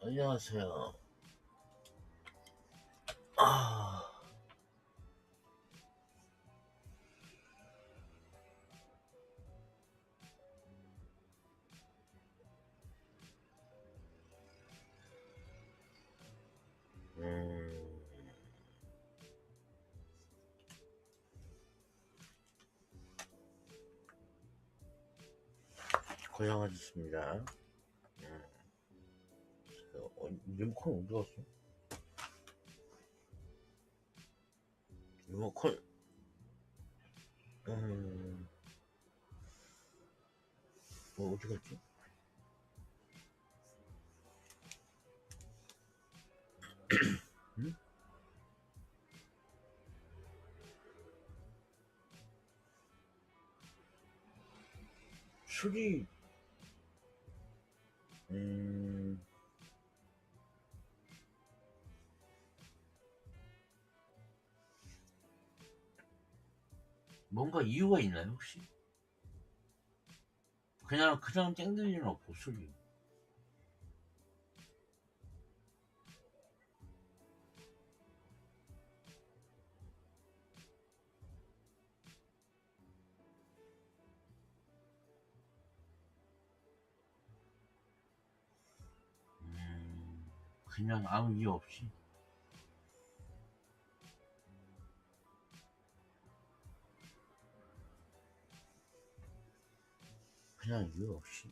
안녕하세요. 고생하셨습니다. 리모컨 어디 갔어? 리모컨 어디 갔지? 응? 수리, 음, 뭔가 이유가 있나요, 혹시? 그냥 땡길 일은 없고, 수리. 그냥 아무 이유 없이. 그냥 이유 없이.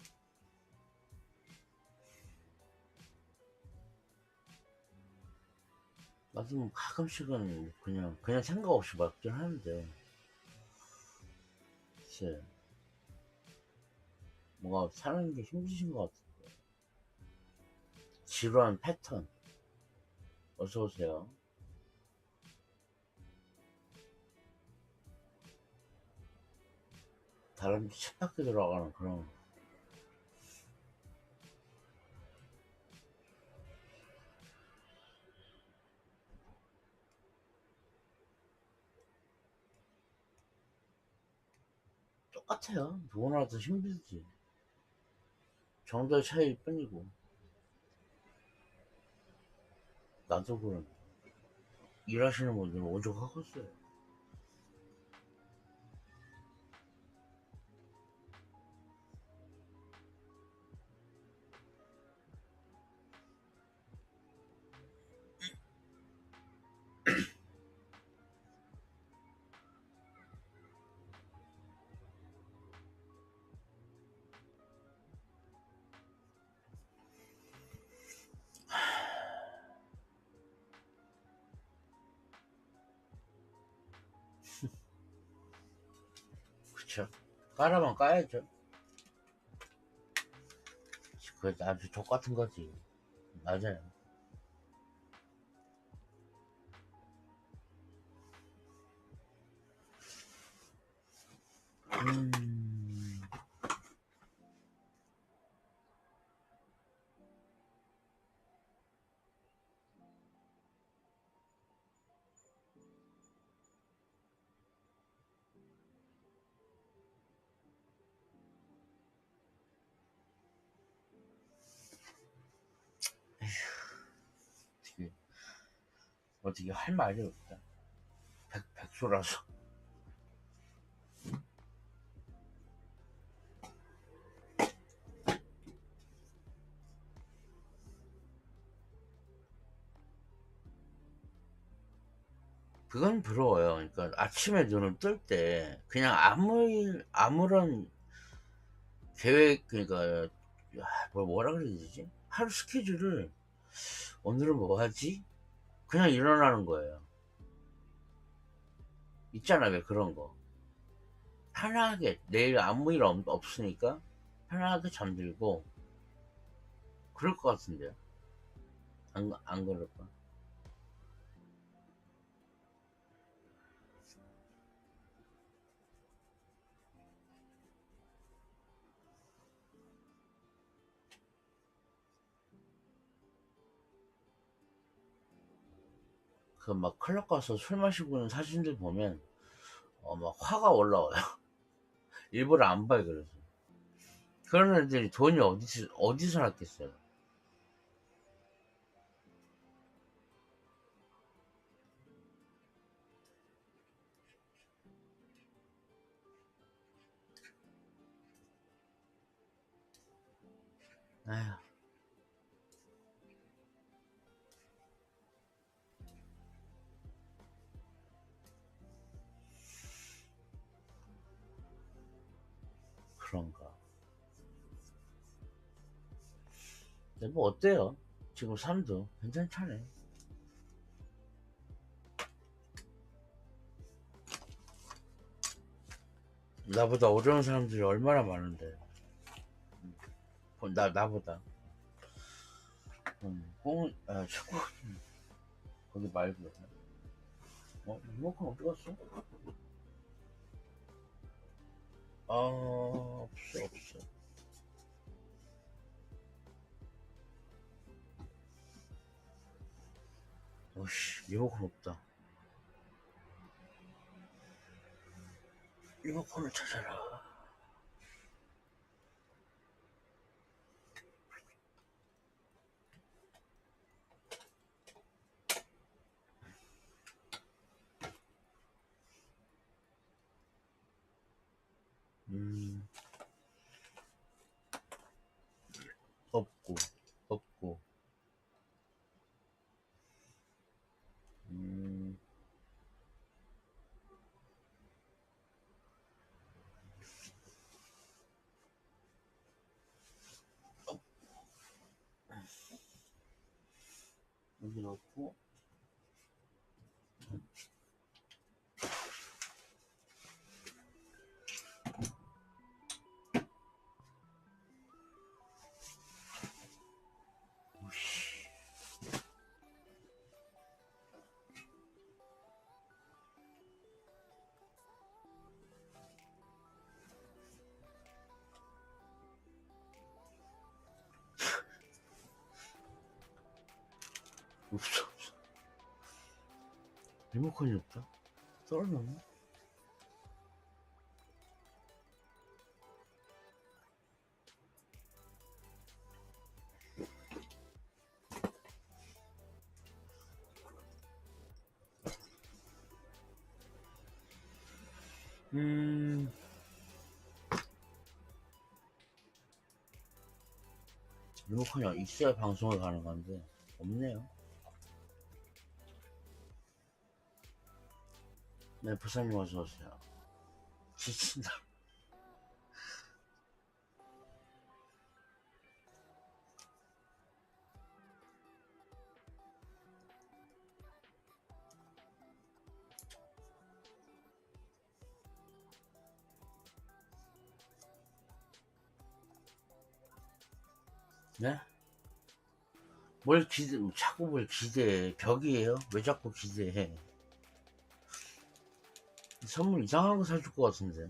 나도 뭐 가끔씩은 그냥 생각 없이 맞긴 하는데, 글쎄, 뭔가 사는 게 힘드신 것 같은데. 지루한 패턴. 어서오세요. 다른 쳇바퀴 돌아가는 그런. 똑같아요. 누구나 다 힘들지. 정도의 차이일 뿐이고. 나도 그런. 일하시는 분들은 오죽하겠어요. 그쵸? 까라면 까야죠. 그 아주 족같은 거지. 맞아요. 음, 어떻게, 어떻게 할 말이 없다. 백소라서. 그건 부러워요. 그러니까 아침에 눈을 뜰 때 그냥 아무런 계획, 그러니까 뭐라 그래야 되지? 하루 스케줄을 오늘은 뭐 하지? 그냥 일어나는 거예요. 있잖아, 왜 그런 거. 편하게 내일 아무 일 없으니까 편하게 잠들고 그럴 것 같은데요. 안 그럴까? 그 막 클럽 가서 술 마시고 있는 사진들 보면 막 화가 올라와요. 일부러 안 봐요. 그래서 그런 애들이 돈이 어디서 났겠어요. 아휴, 그런가. 근데 뭐 어때요? 지금 삶도 괜찮잖아요. 나보다 어려운 사람들이 얼마나 많은데. 나보다. 축구, 거기 말고. 리모컨 어디 갔어? 없어. 오씨, 리모컨 없다. 리모컨을 찾아라. 없고, 없고. 여기 넣고. 오씨. 없어. 리모컨이 없다. 떨어졌나? 리모컨이 있어야 방송을 가능한데 없네요. 네, 부사님 어서오세요. 지친다. 네? 자꾸 뭘 기대해. 벽이에요? 왜 자꾸 기대해? 선물 이상한 거 사줄 것 같은데.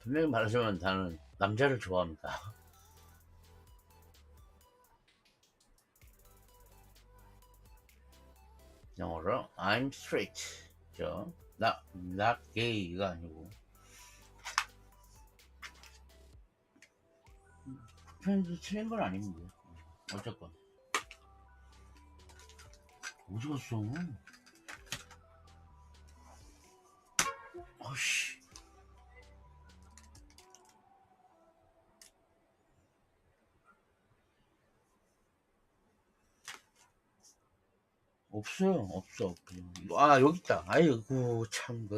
분명히 말하자면 나는 남자를 좋아합니다. 영어로 I'm straight. 저 not gay가 아니고. 표현도 틀린 건 아닙니다. 어쨌건. 어디 갔어? 어씨. 없어요. 없어. 아, 여기 있다. 아이고, 참,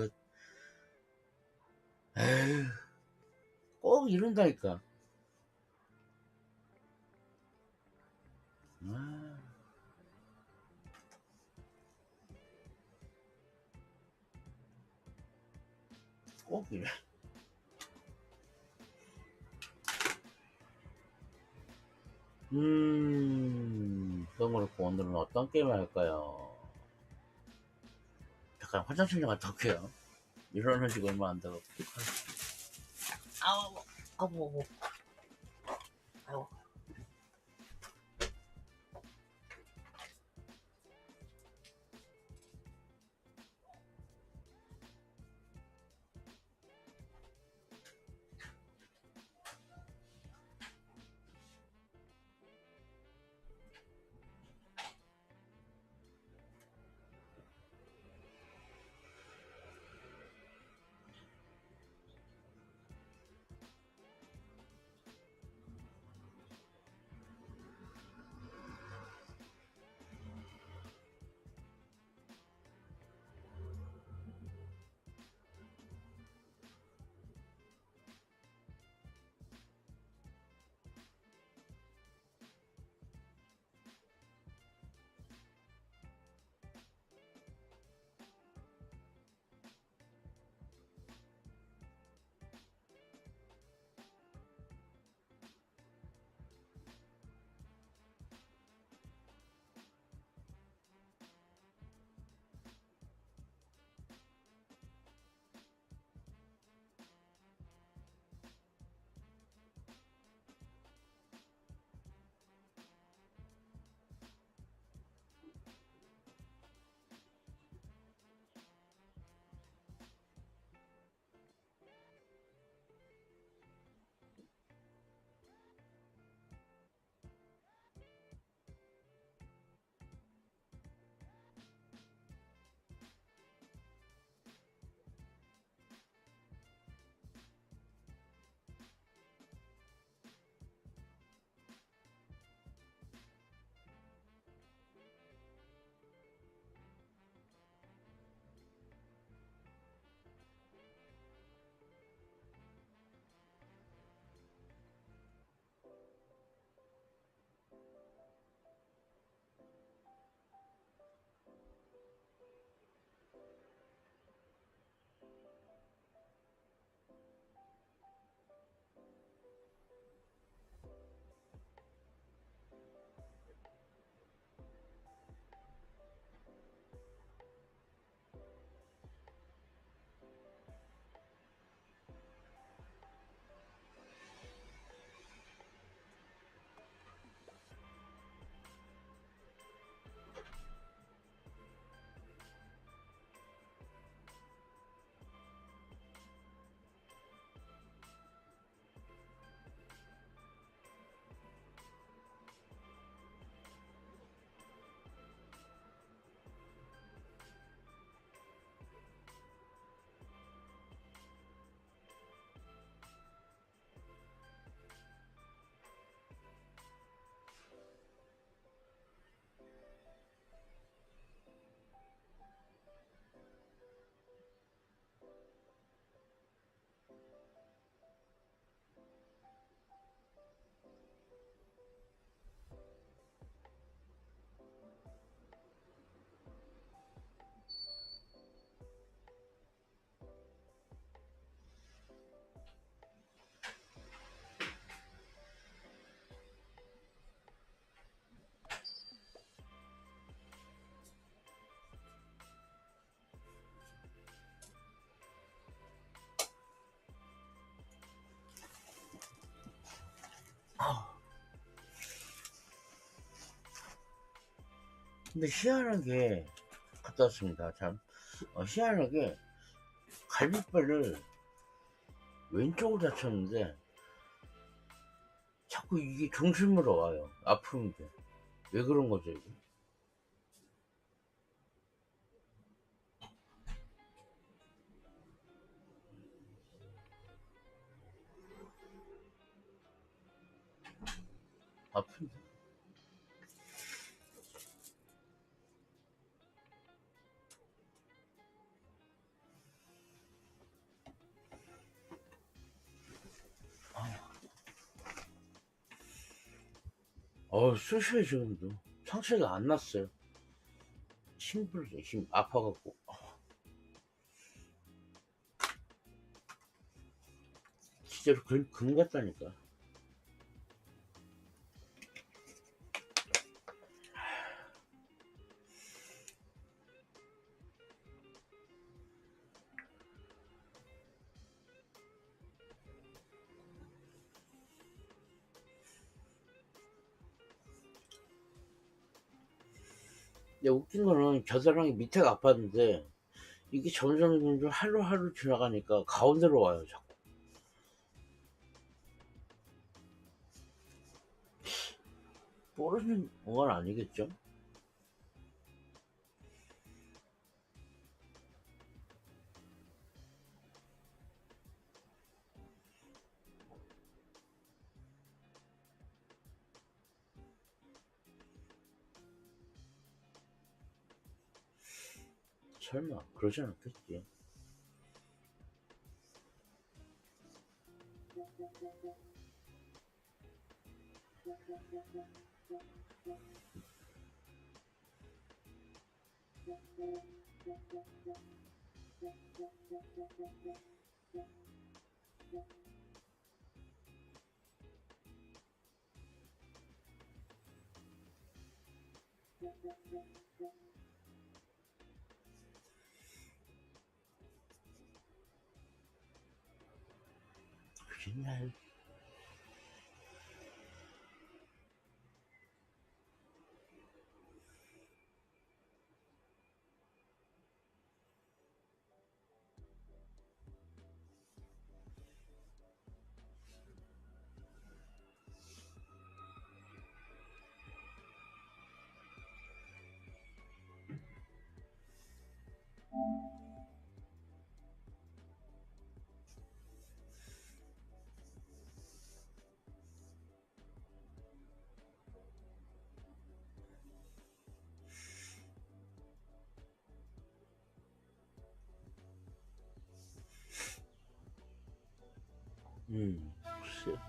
에휴, 꼭 이런다니까. 아, 꼭 이래. 그런 거 놓고 오늘은 어떤 게임을 할까요? 잠깐 화장실 좀 갔다 올게요. 일어난 지가 얼마 안 돼가지고. 아우, 아우, 아우. 근데 희한하게 갔다 왔습니다. 참 희한하게 갈비뼈를 왼쪽으로 다쳤는데 자꾸 이게 중심으로 와요. 아픈 게. 왜 그런 거죠, 이게? 아픈데? 쑤셔요, 지금도. 상처가 안 났어요. 힘들어요, 아파갖고. 진짜로 금 같다니까. 근데 웃긴 거는 겨드랑이 밑에가 아팠는데 이게 점점 하루하루 지나가니까 가운데로 와요, 자꾸. 모르는 건 아니겠죠? 설마 그러지 않겠지. 그냥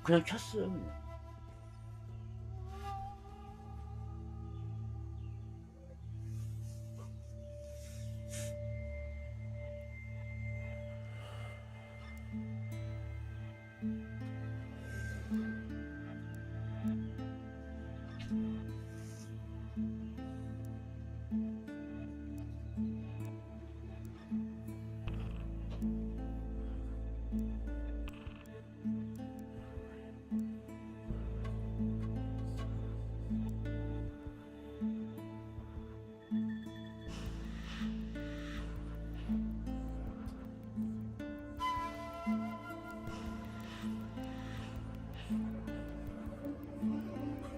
그냥 켰어요, 그냥.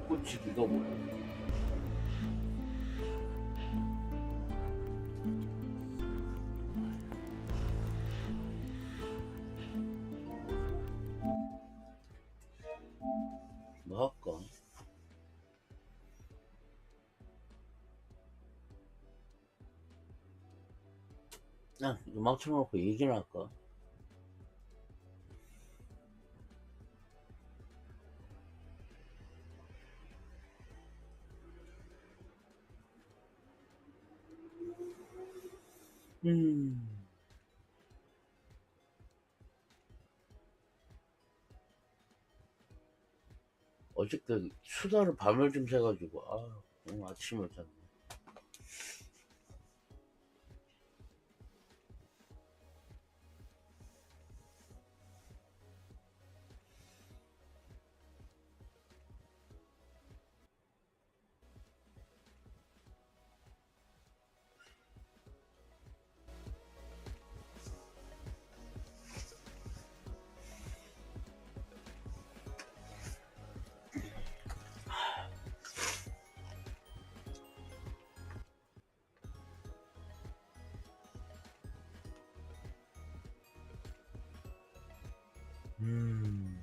꽂히기가 뭐야. 뭐 할까? 그냥 음악 틀어놓고 얘기나 할까? 음, 어저께 수다를 밤을 좀 새가지고, 오늘 아침에 잤네. 음.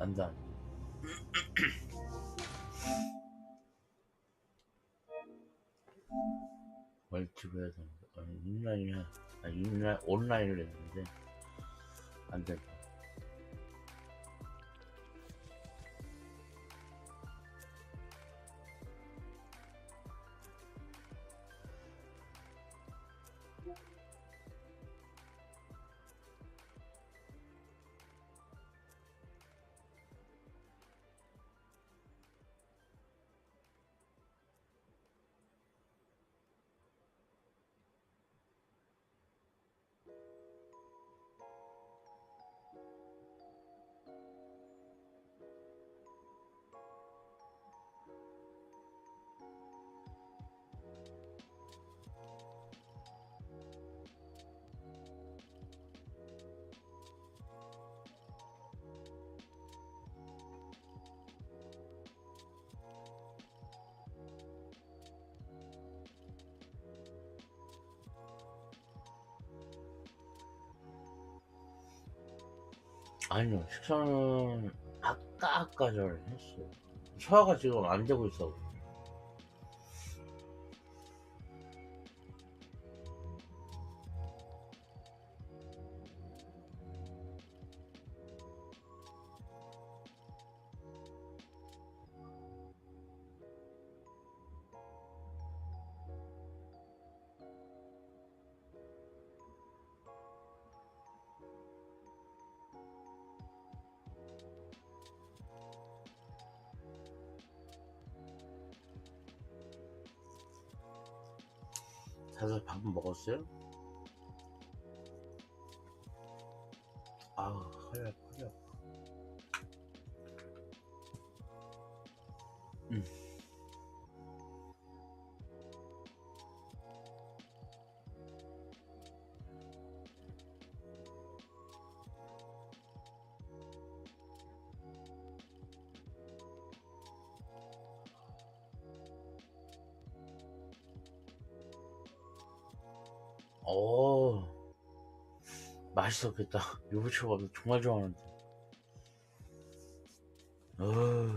안다. 멀티브에서 인라인이야. 인라인 온라인을 했는데 안 된다. 아니요, 식사는 아까 전에 했어요. 소화가 지금 안 되고 있어. 다들 밥 먹었어요? 아우, 허리 아파. 오, 맛있었겠다. 유부초밥도 정말 좋아하는데. 어,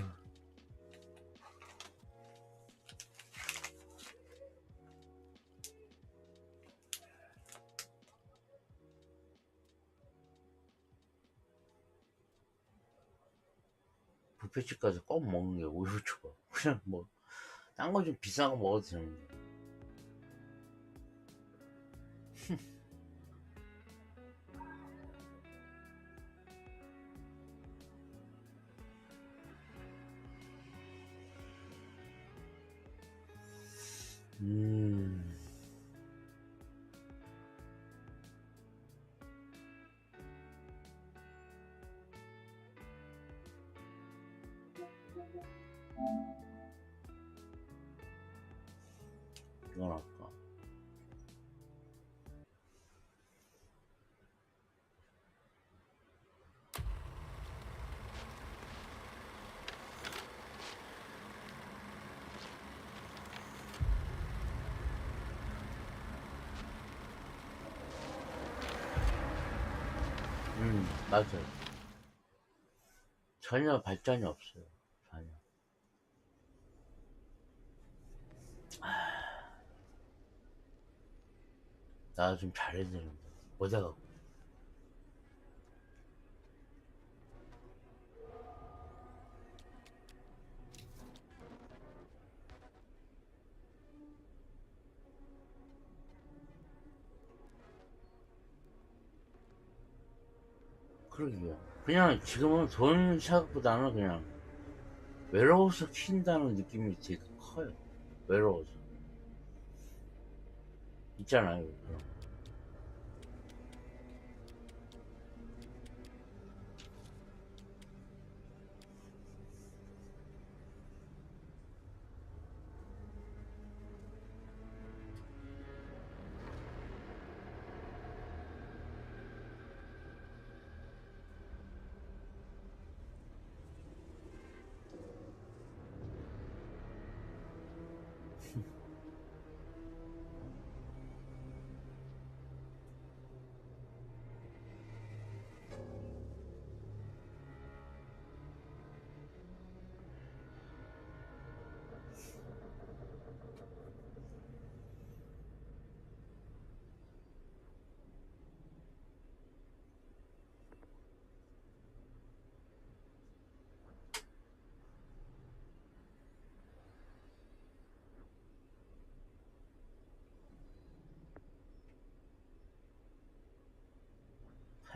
뷔페집 가서 꼭 먹는 게 우유초밥. 그냥 뭐, 딴 거 좀 비싼 거 먹어도 되는데. 음, 이건 아까. 맞아요. 전혀 발전이 없어요. 전혀. 나 좀 잘해야 되는데. 못해갖고. 그러게요. 그냥 지금은 돈 생각보다는 그냥 외로워서 킨다는 느낌이 되게 커요. 외로워서. 있잖아요. 그런 거.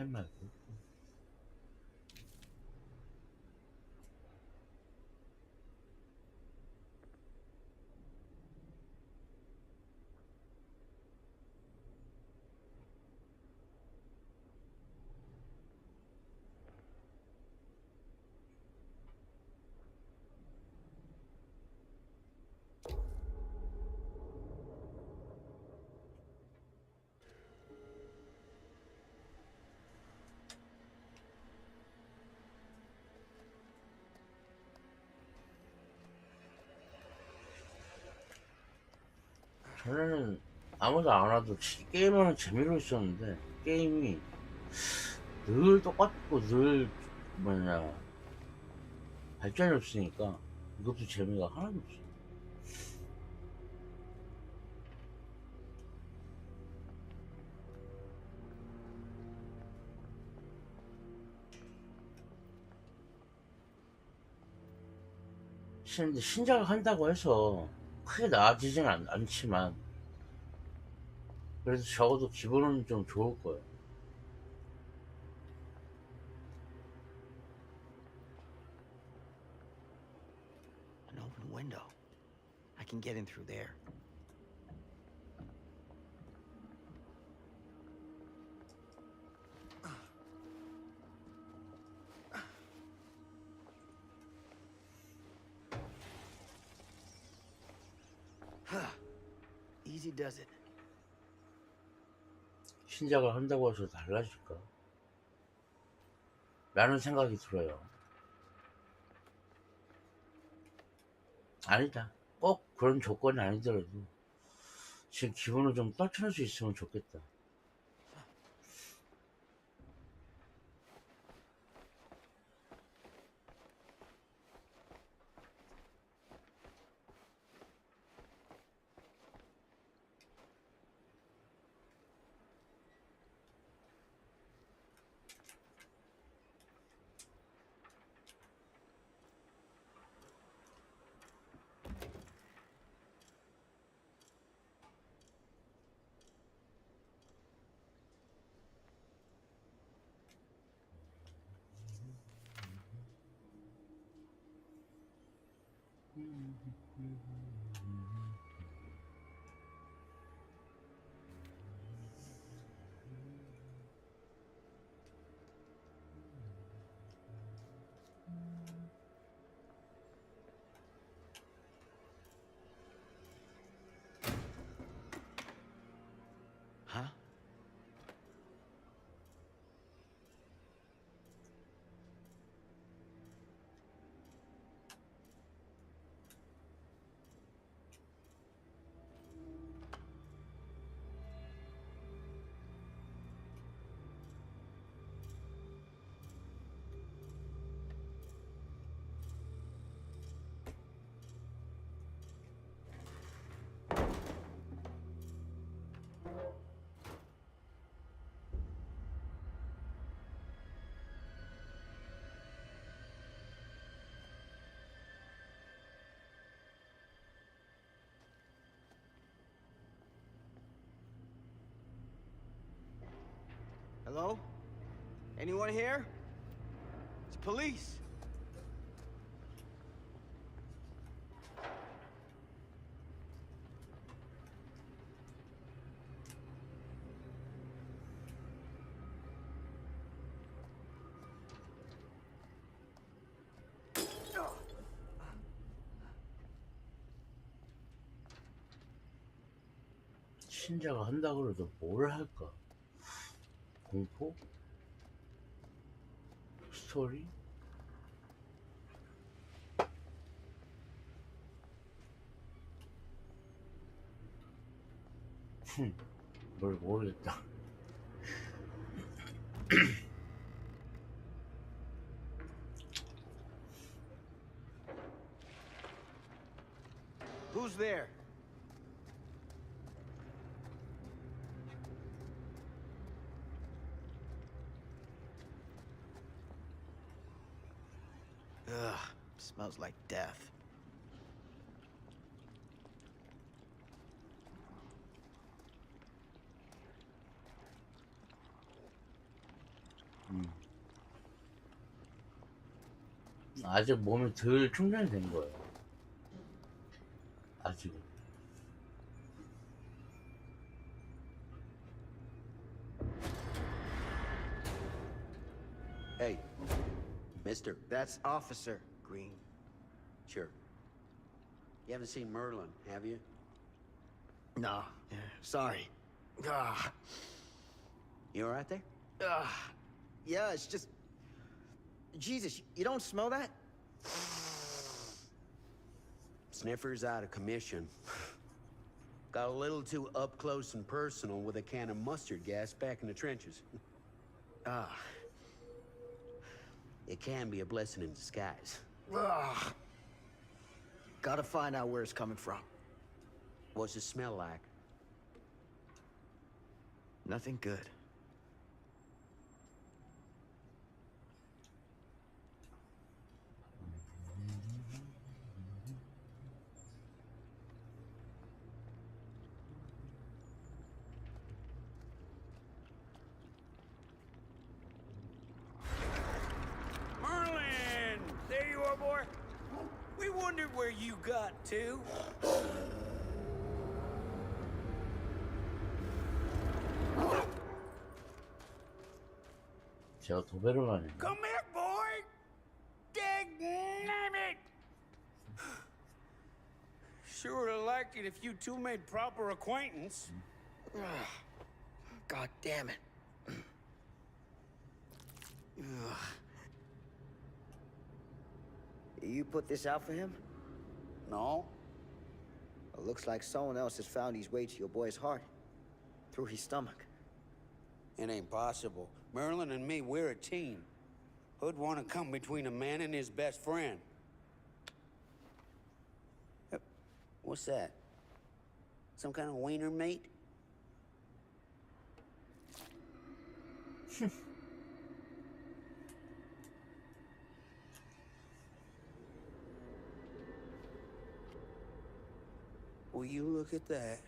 할 말고. 전에는 아무도 안 와도 게임하는 재미로 있었는데, 게임이 늘 똑같고 늘 뭐냐, 발전이 없으니까 이것도 재미가 하나도 없어. 근데 신작을 한다고 해서 크게 나아지진 않지만 그래도 적어도 기본은 좀 좋을 거예요. An open window. I can get in through there. Easy does it. 신작을 한다고 해서 달라질까? 라는 생각이 들어요. 아니다. 꼭 그런 조건이 아니더라도 지금 기분을 좀 떨쳐낼 수 있으면 좋겠다. Huh? Hello? Anyone here? It's police. 신작을 한다고 해도 뭘 할까? 공포? 스토리? 뭘 모르겠다. Who's there? Ugh, smells like death. 아직 몸이 덜 충전이 된 거예요. 아직은. Hey, mister. That's Officer Green. Sure. You haven't seen Merlin, have you? No, yeah, sorry. Ah, You all right there? yeah, it's just... Jesus, you don't smell that? Sniffer's out of commission. Got a little too up close and personal with a can of mustard gas back in the trenches. Ah, It can be a blessing in disguise. Ugh. Gotta find out where it's coming from. What's it smell like? Nothing good. Merlin! There you are, boy. We wondered where you got to. 제가 도배를 하네. Come here, boy! Dang it! Sure would have liked it if you two made proper acquaintance. Ugh. God damn it. Ugh. You put this out for him? No? It looks like someone else has found his way to your boy's heart. Through his stomach. It ain't possible. Merlin and me, we're a team. Who'd want to come between a man and his best friend? What's that? Some kind of wiener meat? Will you look at that?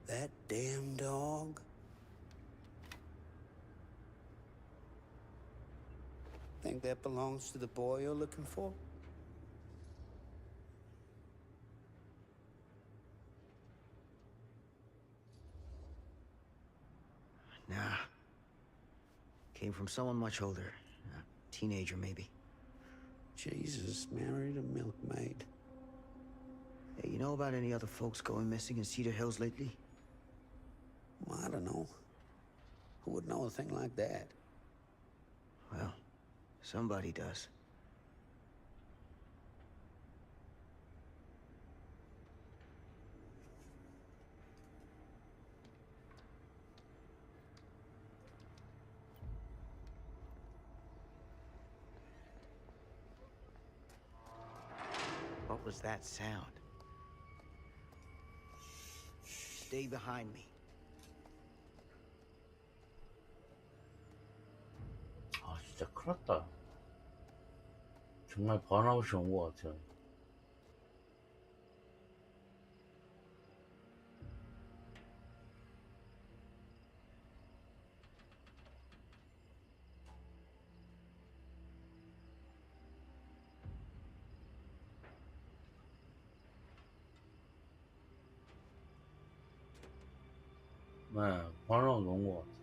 That damn dog? Think that belongs to the boy you're looking for? Nah. Came from someone much older. A teenager, maybe. Jesus, married a milkmaid. Hey, you know about any other folks going missing in Cedar Hills lately? Well, I don't know. Who would know a thing like that? Well, somebody does. What was that sound? Stay behind me. 아 진짜 큰일 났다. 정말 번아웃이 온 것 같아요. 네, 번아웃 온 것 같아요.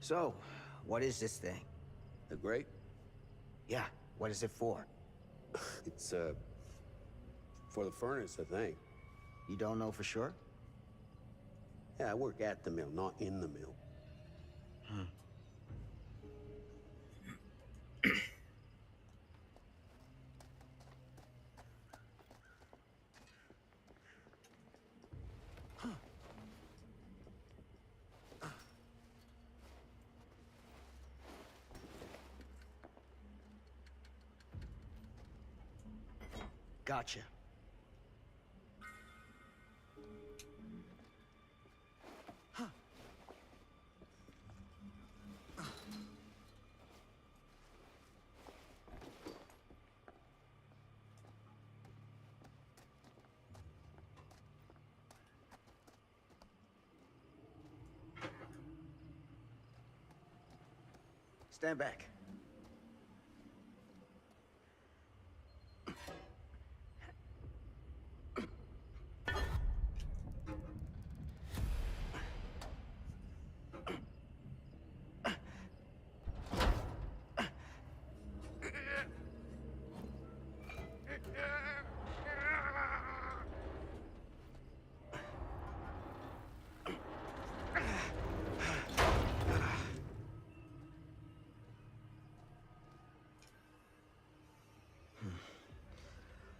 So, what is this thing? The grate? Yeah, what is it for? It's, for the furnace, I think. You don't know for sure? Yeah, I work at the mill, not in the mill. Gotcha. Stand back.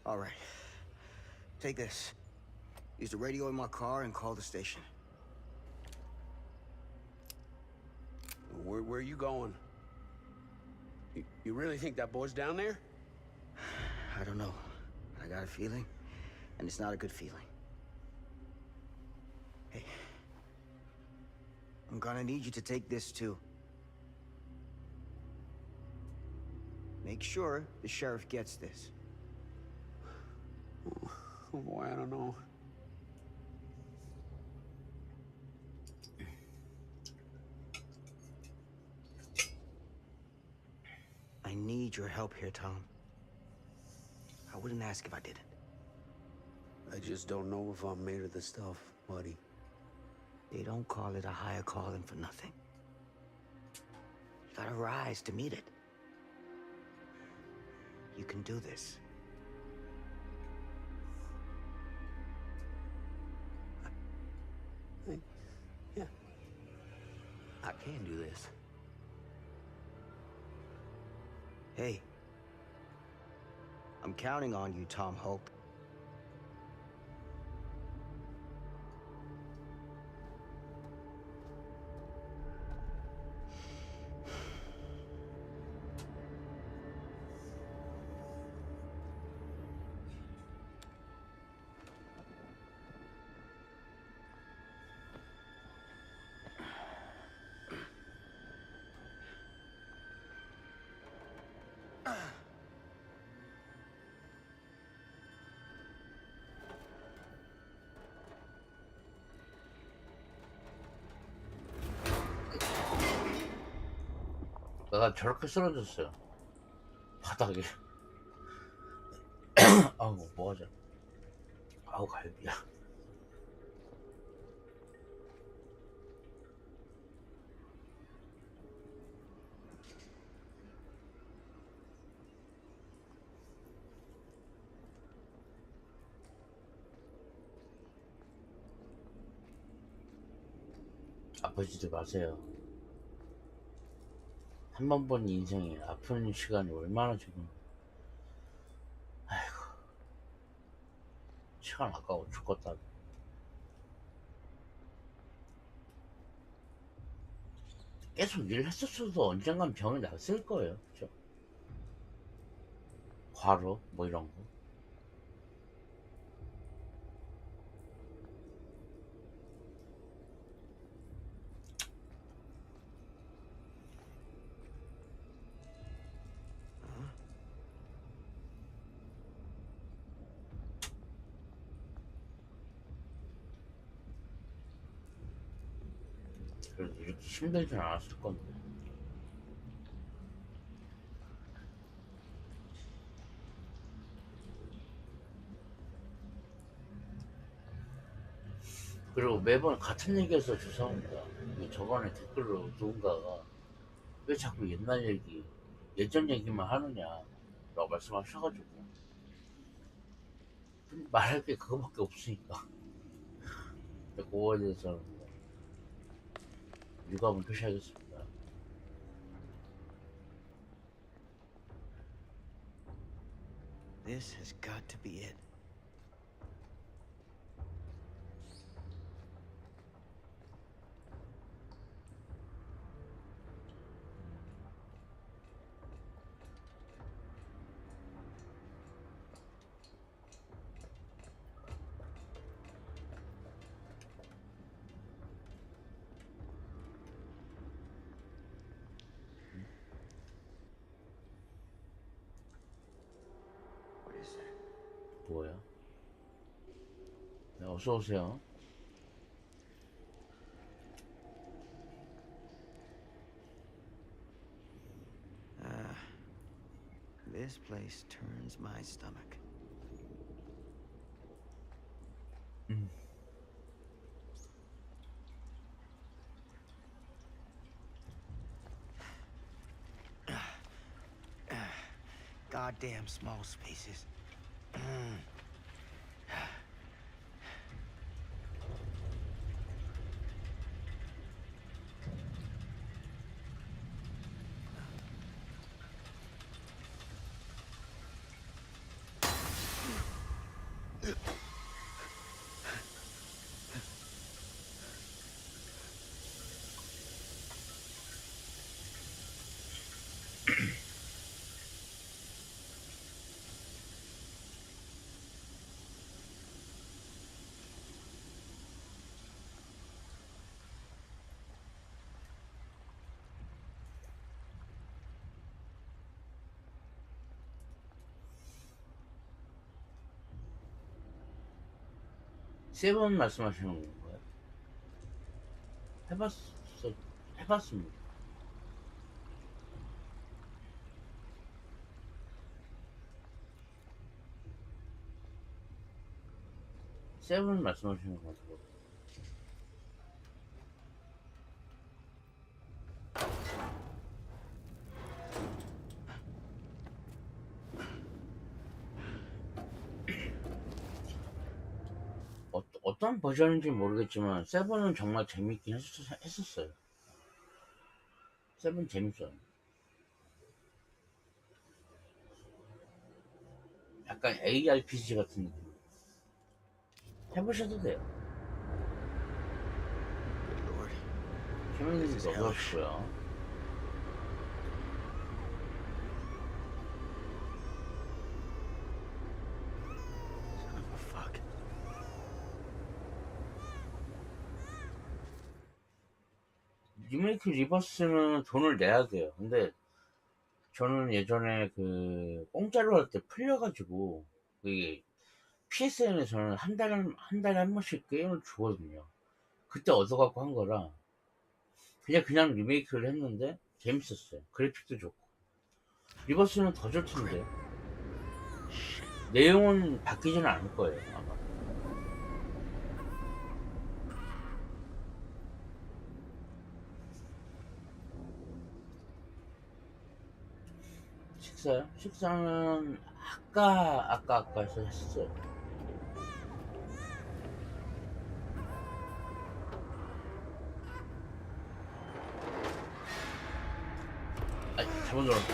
All right. Take this. Use the radio in my car and call the station. Where are you going? You really think that boy's down there? I don't know. I got a feeling, and it's not a good feeling. Hey, I'm gonna need you to take this too. Make sure the sheriff gets this. Oh boy, I don't know. I need your help here, Tom. I wouldn't ask if I didn't. I just don't know if I'm made of the stuff, buddy. They don't call it a higher calling for nothing. You gotta rise to meet it. You can do this. Yeah. I can do this. Hey. I'm counting on you, Tom Hope. 내가 저렇게 쓰러졌어요. 바닥에. 아우, 뭐하자. 아우, 갈비야. 아프지도 마세요. 한 번 본 인생에 아픈 시간이 얼마나 지금. 아이고, 시간 아까워 죽겠다. 계속 일했었어도 언젠간 병이 났을 거예요. 그죠? 과로 뭐 이런 거. 그래도 이렇게 힘들진 않았을 건데. 그리고 매번 같은 얘기해서 죄송합니다. 저번에 댓글로 누군가가 왜 자꾸 옛날 얘기, 예전 얘기만 하느냐라고 말씀하셔가지고 말할 게 그거밖에 없으니까 그거에 대해서 유감을 표시하겠습니다. This has got to be it. 뭐야? 네, 어서 오세요. This place turns my stomach. Goddamn small spaces. 세븐 말씀하시는 건가요? 해봤습니다. 세븐 말씀하시는 것 같아요. 어떤 버전인지 모르겠지만 세븐은 정말 재밌긴 했었어요. 세븐 재밌어요. 약간 ARPG 같은 느낌. 해보셔도 돼요. Good Lord. 재밌는지 어서 오시고요. Son of a fuck. 리메이크 리버스는 돈을 내야 돼요. 근데 저는 예전에 그 공짜로 할 때 풀려가지고 이게 PSN에서는 한 달에 한 번씩 게임을 주거든요. 그때 얻어갖고 한 거라 그냥 리메이크를 했는데 재밌었어요. 그래픽도 좋고. 리버스는 더 좋을 텐데 내용은 바뀌지는 않을 거예요 아마. 식사요? 식사는 아까 해서 했어요. 아, 잘못 눌렀어.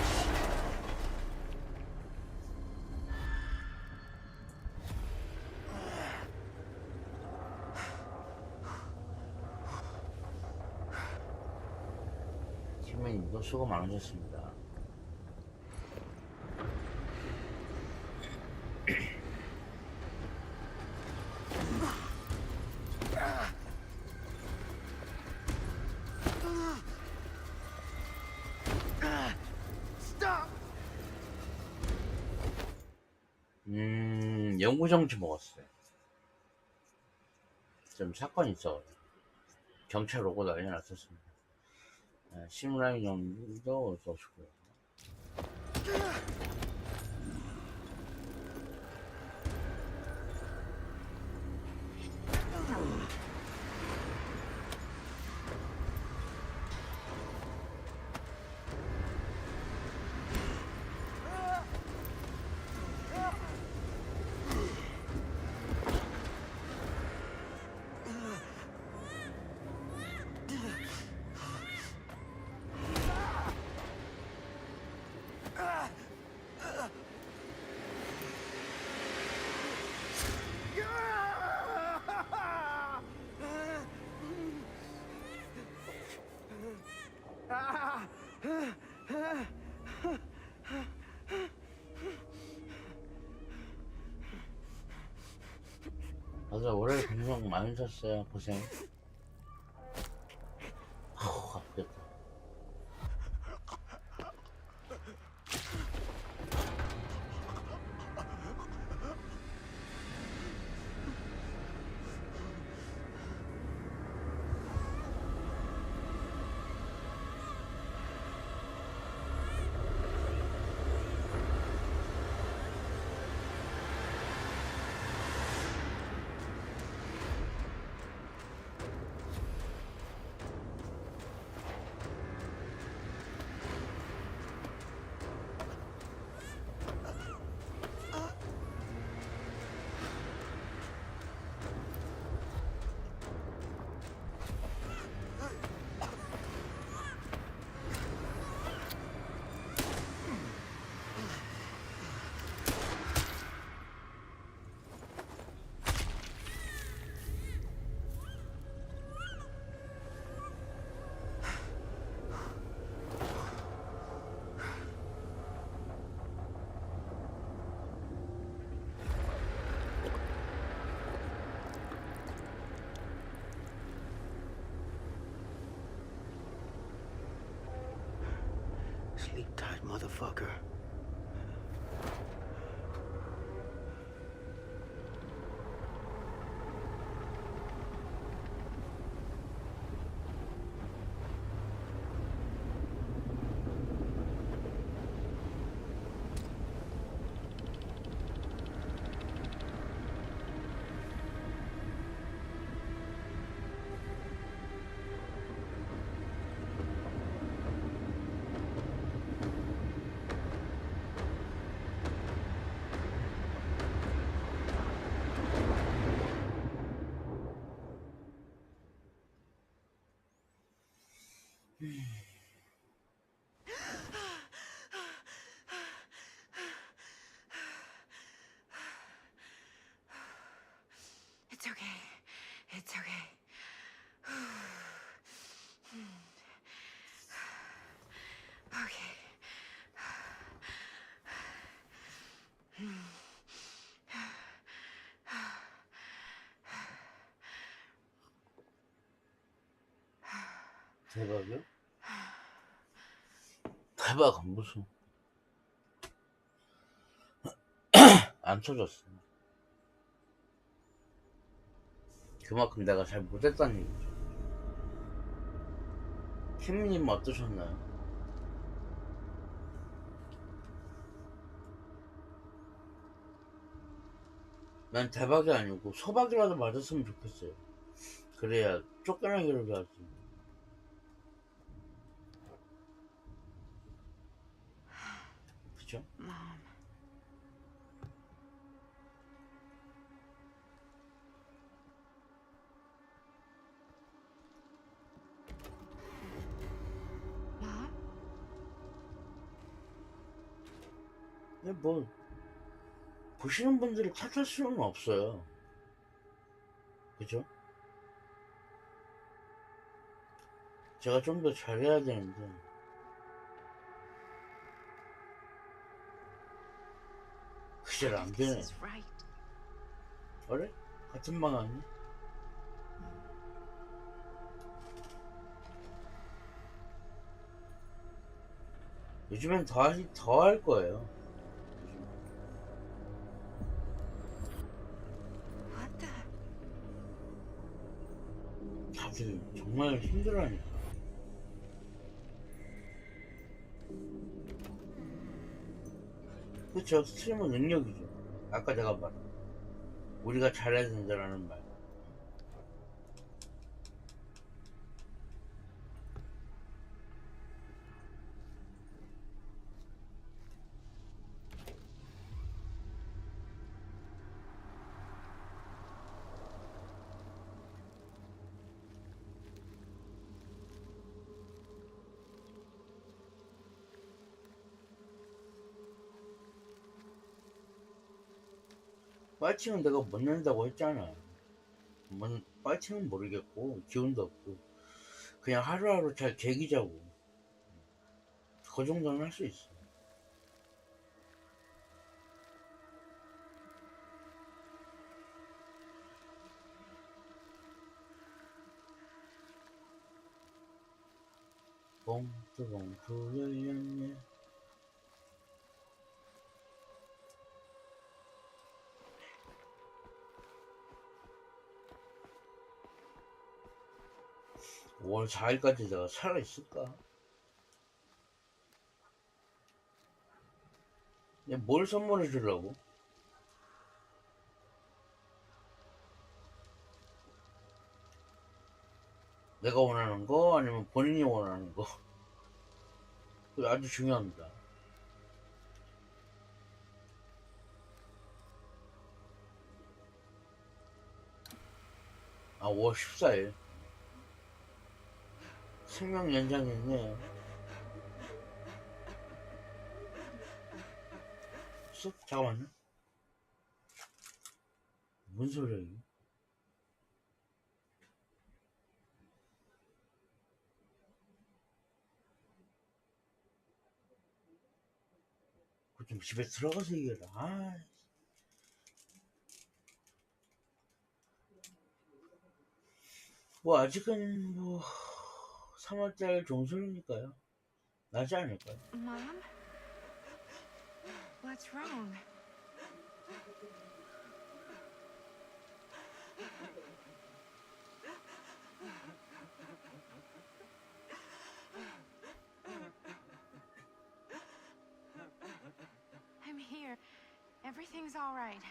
팀장님도 수고 많으셨습니다. 영구정지 먹었어요. 좀 사건이 있어. 경찰 오고 난리 났었습니다. 심라이 정도 어서 오시고요. 다들 올해 방송 많이 셨어요. 고생. 아우 아프겠다. Sleep tight, motherfucker. Okay. 대박이요? 대박은 무슨 안 터졌어. 그만큼 내가 잘 못했다는 얘기죠. 킴님 어떠셨나요? 난 대박이 아니고 소박이라도 맞았으면 좋겠어요. 그래야 쫓겨나기라도 하지. 그쵸? Mom. Mom? 근데 뭐 보시는 분들이 탓할 수는 없어요. 그죠? 제가 좀 더 잘해야 되는데 그게 안 This 되네. is right. 그래? 같은 방 아니야? 요즘엔 더 할 거예요. What the? 다들 정말 힘들어하니까. 그쵸? 스트리머 능력이죠. 아까 내가 말한 우리가 잘해야 된다라는 말. 파이팅은 내가 못 낸다고 했잖아. 파이팅은 모르겠고 기운도 없고 그냥 하루하루 잘 즐기자고. 그 정도는 할 수 있어. 봉투 열렸네. (5월 4일까지) 내가 살아있을까? 근데 뭘 선물해 주려고? 내가 원하는 거 아니면 본인이 원하는 거? 그게 아주 중요합니다. 아, 5월 14일 생명 연장했네. 잠깐만요. 뭔 소리야 이게? 그거 좀 집에 들어가서 얘기해라. 아, 뭐 아직은 뭐 3월달 종소리니까요. 나지 않을까요? Mom? What's wrong? I'm here. Everything's all right.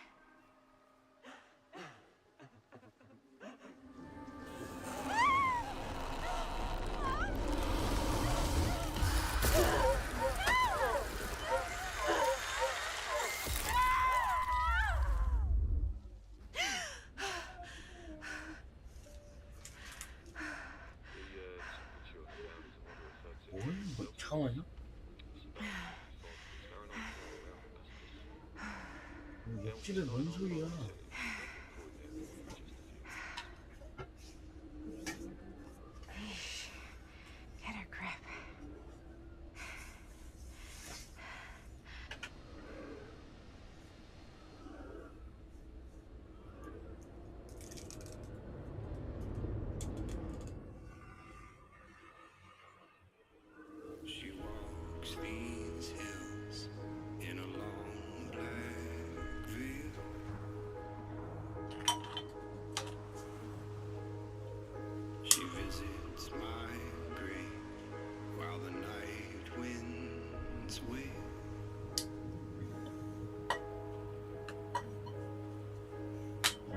뭐, 잠깐만요. 옆집에 뭔 소리야? Get a grip.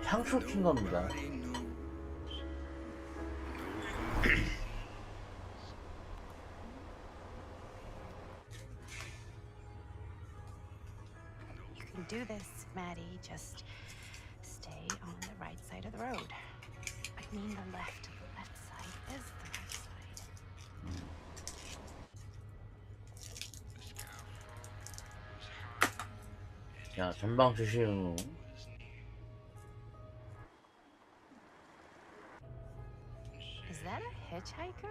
향수 튄 겁니다. You can do this, Maddie. Just stay on the right side of the road. I mean the left. The left side is the right side. 자, 전방 주시 후. Is that a hitchhiker?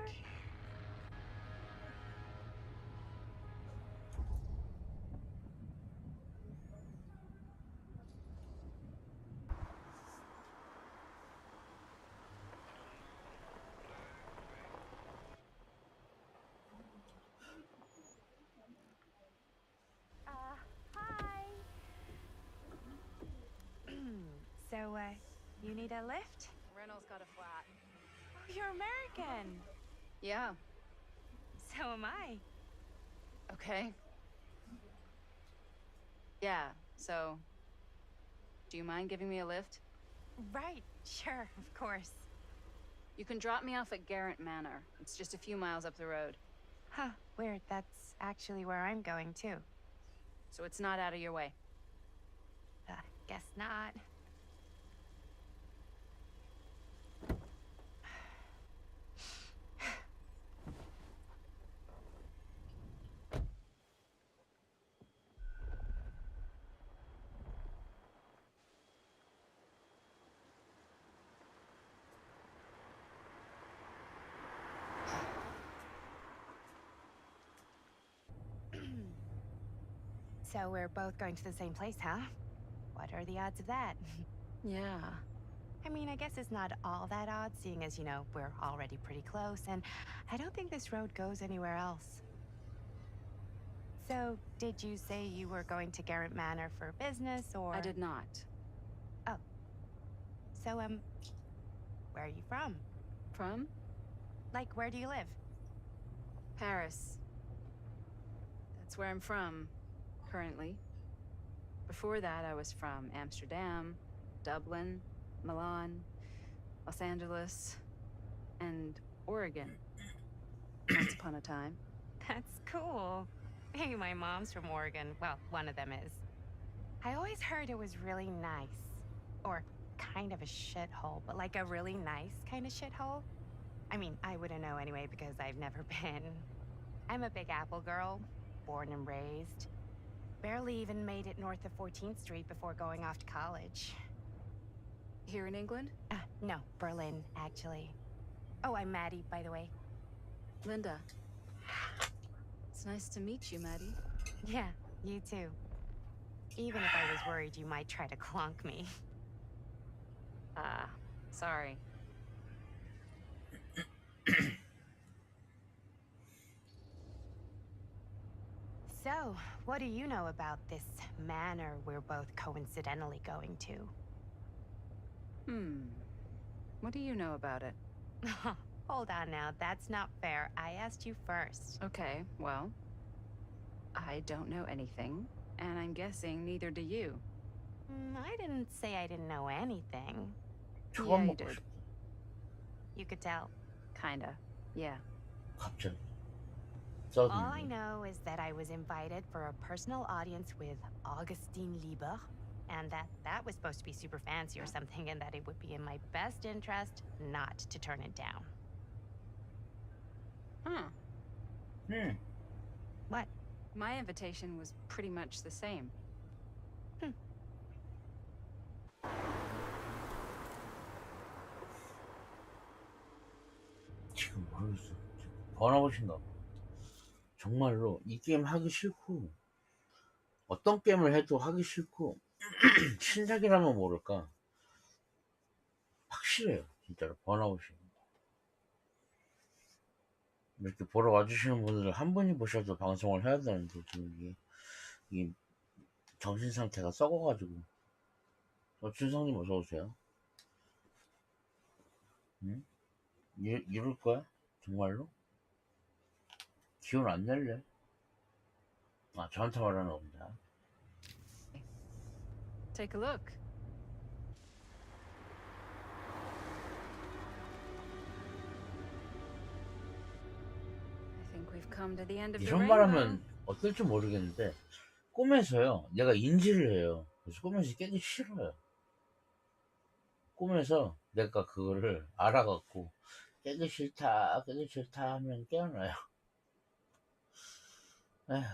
Hi. So, you need a lift? Reynolds got a flat. Oh, you're American. Yeah. So am I. Okay. Yeah, so... Do you mind giving me a lift? Right, sure, of course. You can drop me off at Garrett Manor. It's just a few miles up the road. Huh, weird. That's actually where I'm going, too. So it's not out of your way. Guess not. So we're both going to the same place, huh? What are the odds of that? Yeah. I mean, I guess it's not all that odd, seeing as, you know, we're already pretty close, and I don't think this road goes anywhere else. So, did you say you were going to Garrett Manor for business, or...? I did not. Oh. So, where are you from? From? Like, where do you live? Paris. That's where I'm from, currently. Before that, I was from Amsterdam, Dublin, Milan, Los Angeles, and Oregon. Once upon a time. That's cool. Hey, my mom's from Oregon. Well, one of them is. I always heard it was really nice. Or kind of a shithole, but like a really nice kind of shithole. I mean, I wouldn't know anyway because I've never been. I'm a Big Apple girl, born and raised. Barely even made it north of 14th Street before going off to college. Here in England? No, Berlin, actually. Oh, I'm Maddie, by the way. Linda. It's nice to meet you, Maddie. Yeah, you too. Even if I was worried you might try to clonk me. Sorry. So, what do you know about this manor we're both coincidentally going to? What do you know about it? Hold on now, that's not fair. I asked you first. Okay, well... I don't know anything, and I'm guessing neither do you. I didn't say I didn't know anything. Yeah, you did. You could tell. Kinda. Yeah. 갑자기. All I know is that I was invited for a personal audience with Augustine Lieber, and that was supposed to be super fancy or something, and that it would be in my best interest not to turn it down. Huh. What? My invitation was pretty much the same. 지금 모르겠어. 번아웃인가 봐. 정말로 이 게임 하기 싫고 어떤 게임을 해도 하기 싫고 신작이라면 모를까 확실해요. 진짜로 번아웃이. 이렇게 보러 와주시는 분들 한 분이 보셔도 방송을 해야 되는데 지금 이게 정신 상태가 썩어가지고. 준성님 어서 오세요. 응? 이럴 거야? 정말로? 기운 안 낼래? 저한테 말하는 겁니다. Take a look. come to the end of the 이런 말 rainbow. 하면 어떨지 모르겠는데 꿈에서요 내가 인지를 해요. 그래서 꿈에서 깨기 싫어요. 꿈에서 내가 그거를 알아갖고 깨기 싫다 하면 깨어나요. 에휴.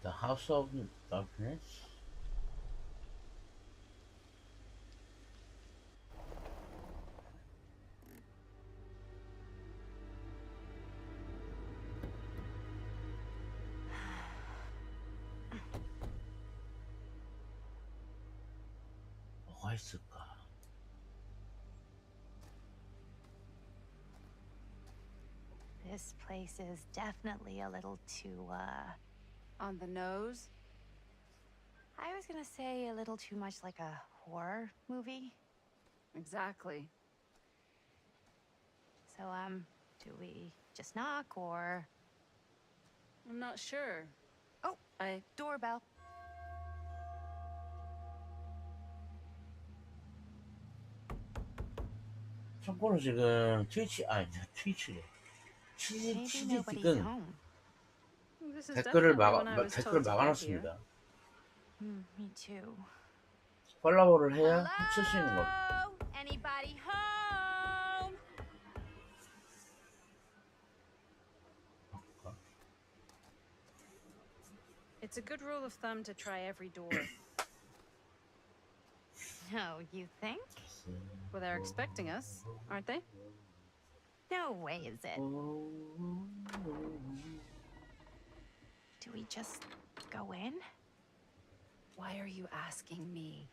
The House of Darkness. 뭐가 있을까? This place is definitely a little too, On the nose? I was gonna say a little too much like a horror movie. Exactly. So, do we just knock or... I'm not sure. Oh, doorbell. 참고로 지금 트위치래. Maybe nobody's 치즈틱은 home. This is 댓글을 definitely when I was told to get here. 막아놨습니다. Me too. 팔로우를 해야 훔칠 수 있는 거. Anybody home? It's a good rule of thumb to try every door. No, you think? Well, they're expecting us, aren't they? No way is it. Do we just go in? Why are you asking me?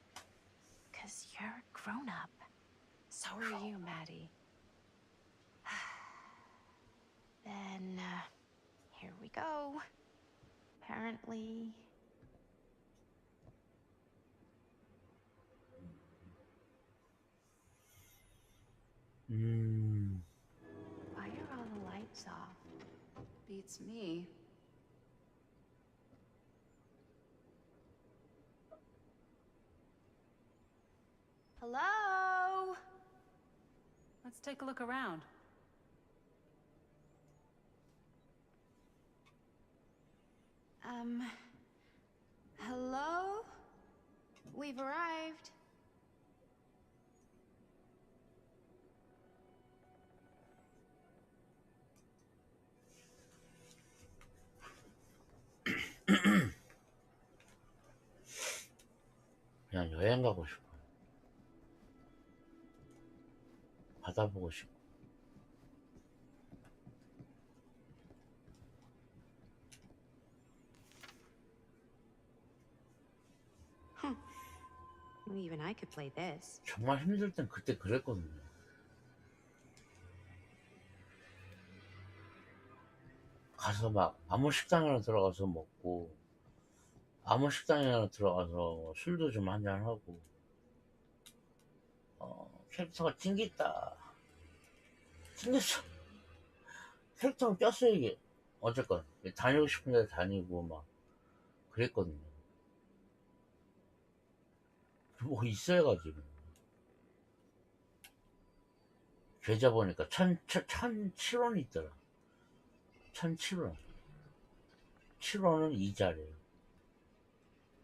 'Cause you're grown up. So are you, Maddie. Then, here we go. Apparently... Why are all the lights off? Beats me. Hello? Let's take a look around. Hello? We've arrived. 그냥 여행 가고 싶어. 바다 보고 싶어. Even I could play this. 정말 힘들 땐 그때 그랬거든요. 가서 막 아무 식당이나 들어가서 먹고 아무 식당이나 들어가서 술도 좀 한잔 하고 캐릭터가 찡겼다. 찡겼어. 캐릭터가 꼈어 이게. 어쨌건 다니고 싶은 데 다니고 막 그랬거든요. 뭐 있어야가지고 계좌 보니까 1,007원이 있더라. 1,007원. 7원은 이자래요.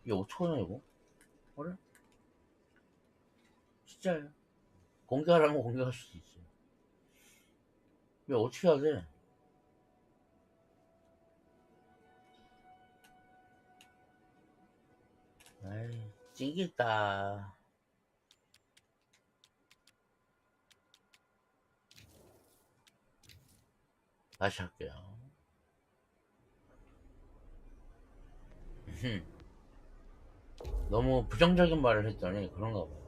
이게 어떡하냐 이거? 그래? 진짜예요. 공개하라면 공개할 수도 있어요. 이게 어떻게 해야 돼? 아이, 찡겠다. 다시 할게요. 너무 부정적인 말을 했더니 그런가 봐요.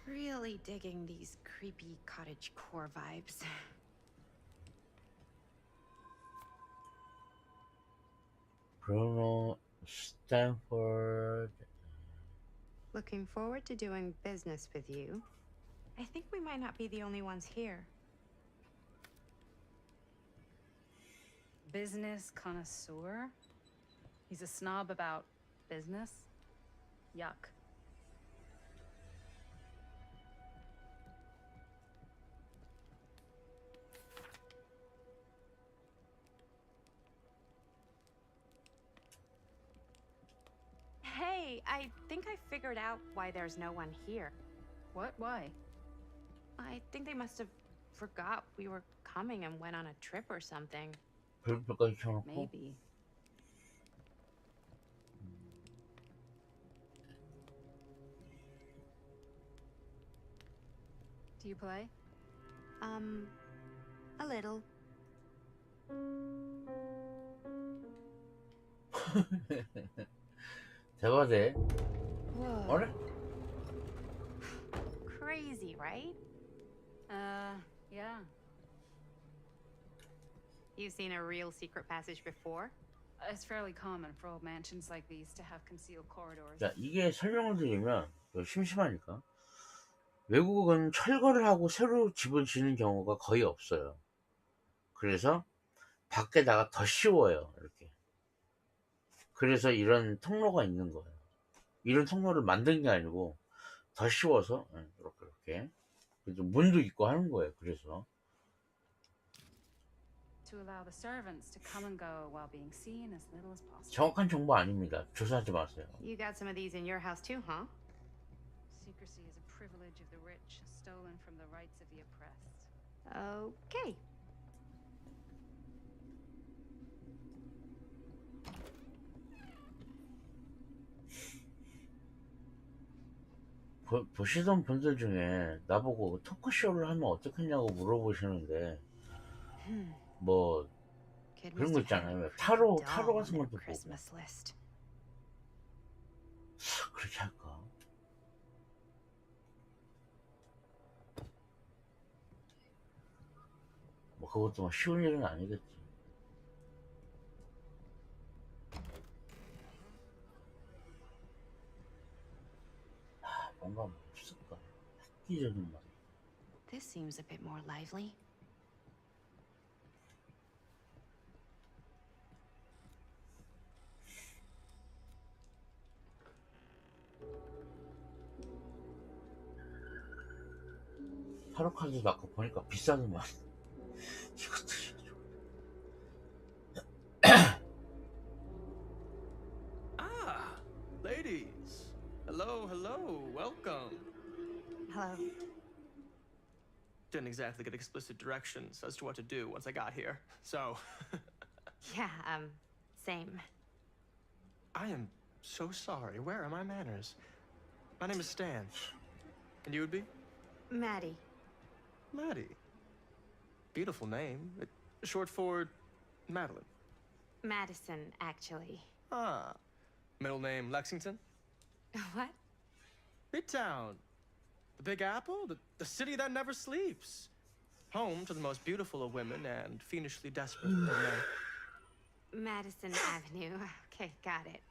Really digging these creepy cottagecore vibes. 브루노 Stanford. Looking forward to doing business with you. I think we might not be the only ones here. Business connoisseur? He's a snob about business? Yuck. Hey, I think I figured out why there's no one here. What? Why? I think they must have forgot we were coming and went on a trip or something. 별표까지 쳐놓고. Maybe. Do you play? A little. 대박이네. Whoa. 어래? Crazy, right? Yeah. You've seen a real secret passage before? It's fairly common for old mansions like these to have concealed corridors. 자, 이게 설명을 드리면 심심하니까. 외국은 철거를 하고 새로 집을 짓는 경우가 거의 없어요. 그래서 밖에다가 더 씌워요. 이렇게. 그래서 이런 통로가 있는 거예요. 이런 통로를 만든 게 아니고 더 씌워서 이렇게 그래서 문도 있고 하는 거예요. 그래서 To allow the servants to come and go while being seen as little as possible. 정확한 정보 아닙니다. 조사하지 마세요. You got some of these in your house too, huh? Secrecy is a privilege of the rich, stolen from the rights of the oppressed. Okay. 보시던 분들 중에 나보고 토크쇼를 하면 어떻겠냐고 물어보시는데 뭐 Kid 그런 must 거 have had 있잖아요. a 타로 pretty 타로 dull 같은 것도 보고 Christmas list. 그렇게 할까? 뭐 그것도 뭐 쉬운 일은 아니겠지. 뭔가 뭐 없을까? 획기적인 말. This seems a bit more lively. 타로 카드도 아까 보니까 비싸더만. 이것도 해야죠. Ah, ladies. Hello, hello. Welcome. Hello. Didn't exactly get explicit directions as to what to do once I got here. So, Yeah, same. I am so sorry. Where are my manners? My name is Stan. And you would be? Maddie. Maddie. Beautiful name. Short for Madeline. Madison, actually. Ah. Middle name Lexington? What? Midtown. The Big Apple? The city that never sleeps. Home to the most beautiful of women and fiendishly desperate of men. Madison Avenue. Okay, got it.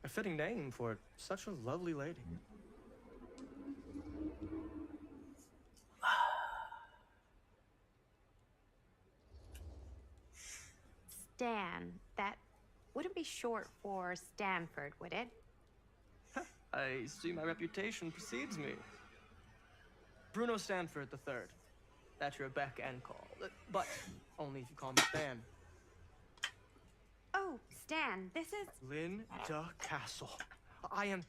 A fitting name for such a lovely lady. Stan. That wouldn't be short for Stanford, would it? I see my reputation precedes me. Bruno Stanford III. That's your beck and call. But only if you call me Stan. Oh, Stan, this is... Linda Castle. I am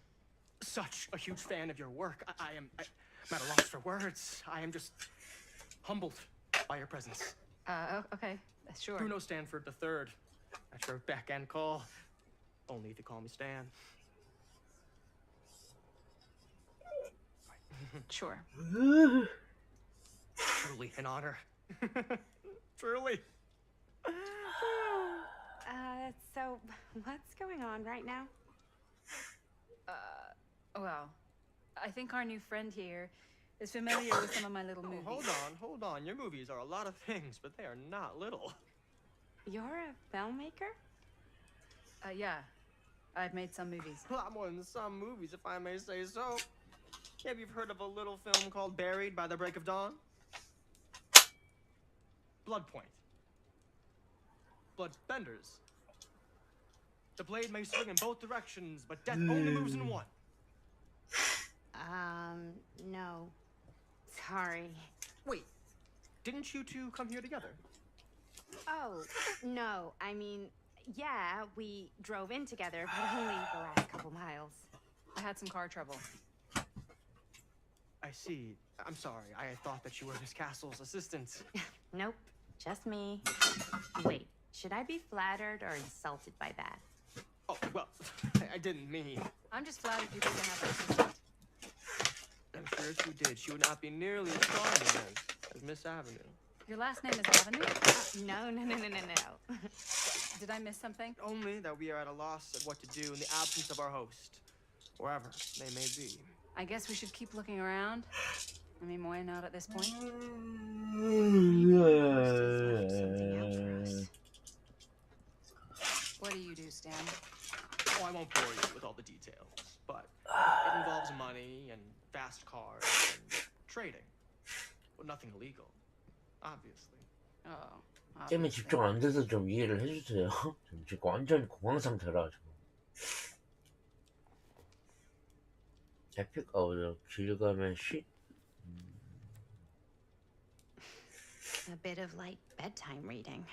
such a huge fan of your work. I'm at a loss for words. I am just humbled by your presence. Okay, sure. Bruno Stanford III. At your beck and call. Only if you call me Stan. Sure. Truly an honor. Truly. So what's going on right now? Well, I think our new friend here is familiar with some of my little movies. Hold on. Your movies are a lot of things, but they are not little. You're a filmmaker? Yeah. I've made some movies. A lot more than some movies, if I may say so. Maybe you've heard of a little film called Buried by the Break of Dawn? Blood Point. Bloodbenders. The blade may swing in both directions, but death only moves in one. No. Sorry. Wait, didn't you two come here together? Oh, no. I mean, yeah, we drove in together, but only the last couple miles. I had some car trouble. I see. I'm sorry. I thought that you were Miss Castle's assistant. Nope, just me. Wait, should I be flattered or insulted by that? Oh, well, I didn't mean. I'm just flattered you didn't have an assistant. I'm sure if you did, she would not be nearly as charming as Miss Avenue. Your last name is Avenue? No. Did I miss something? Only that we are at a loss at what to do in the absence of our host, wherever they may be. I guess we should keep looking around. I mean, why not at this point? What do you do, Stan? Oh, I won't bore you with all the details, but it involves money and fast cars and trading. Well, nothing illegal, obviously. Oh, 게임에 obviously. 집중 안 돼서 좀 이해를 해주세요. 지금 완전 공황 상태라 지금. 에픽 어워드 길가메시. A bit of light bedtime reading.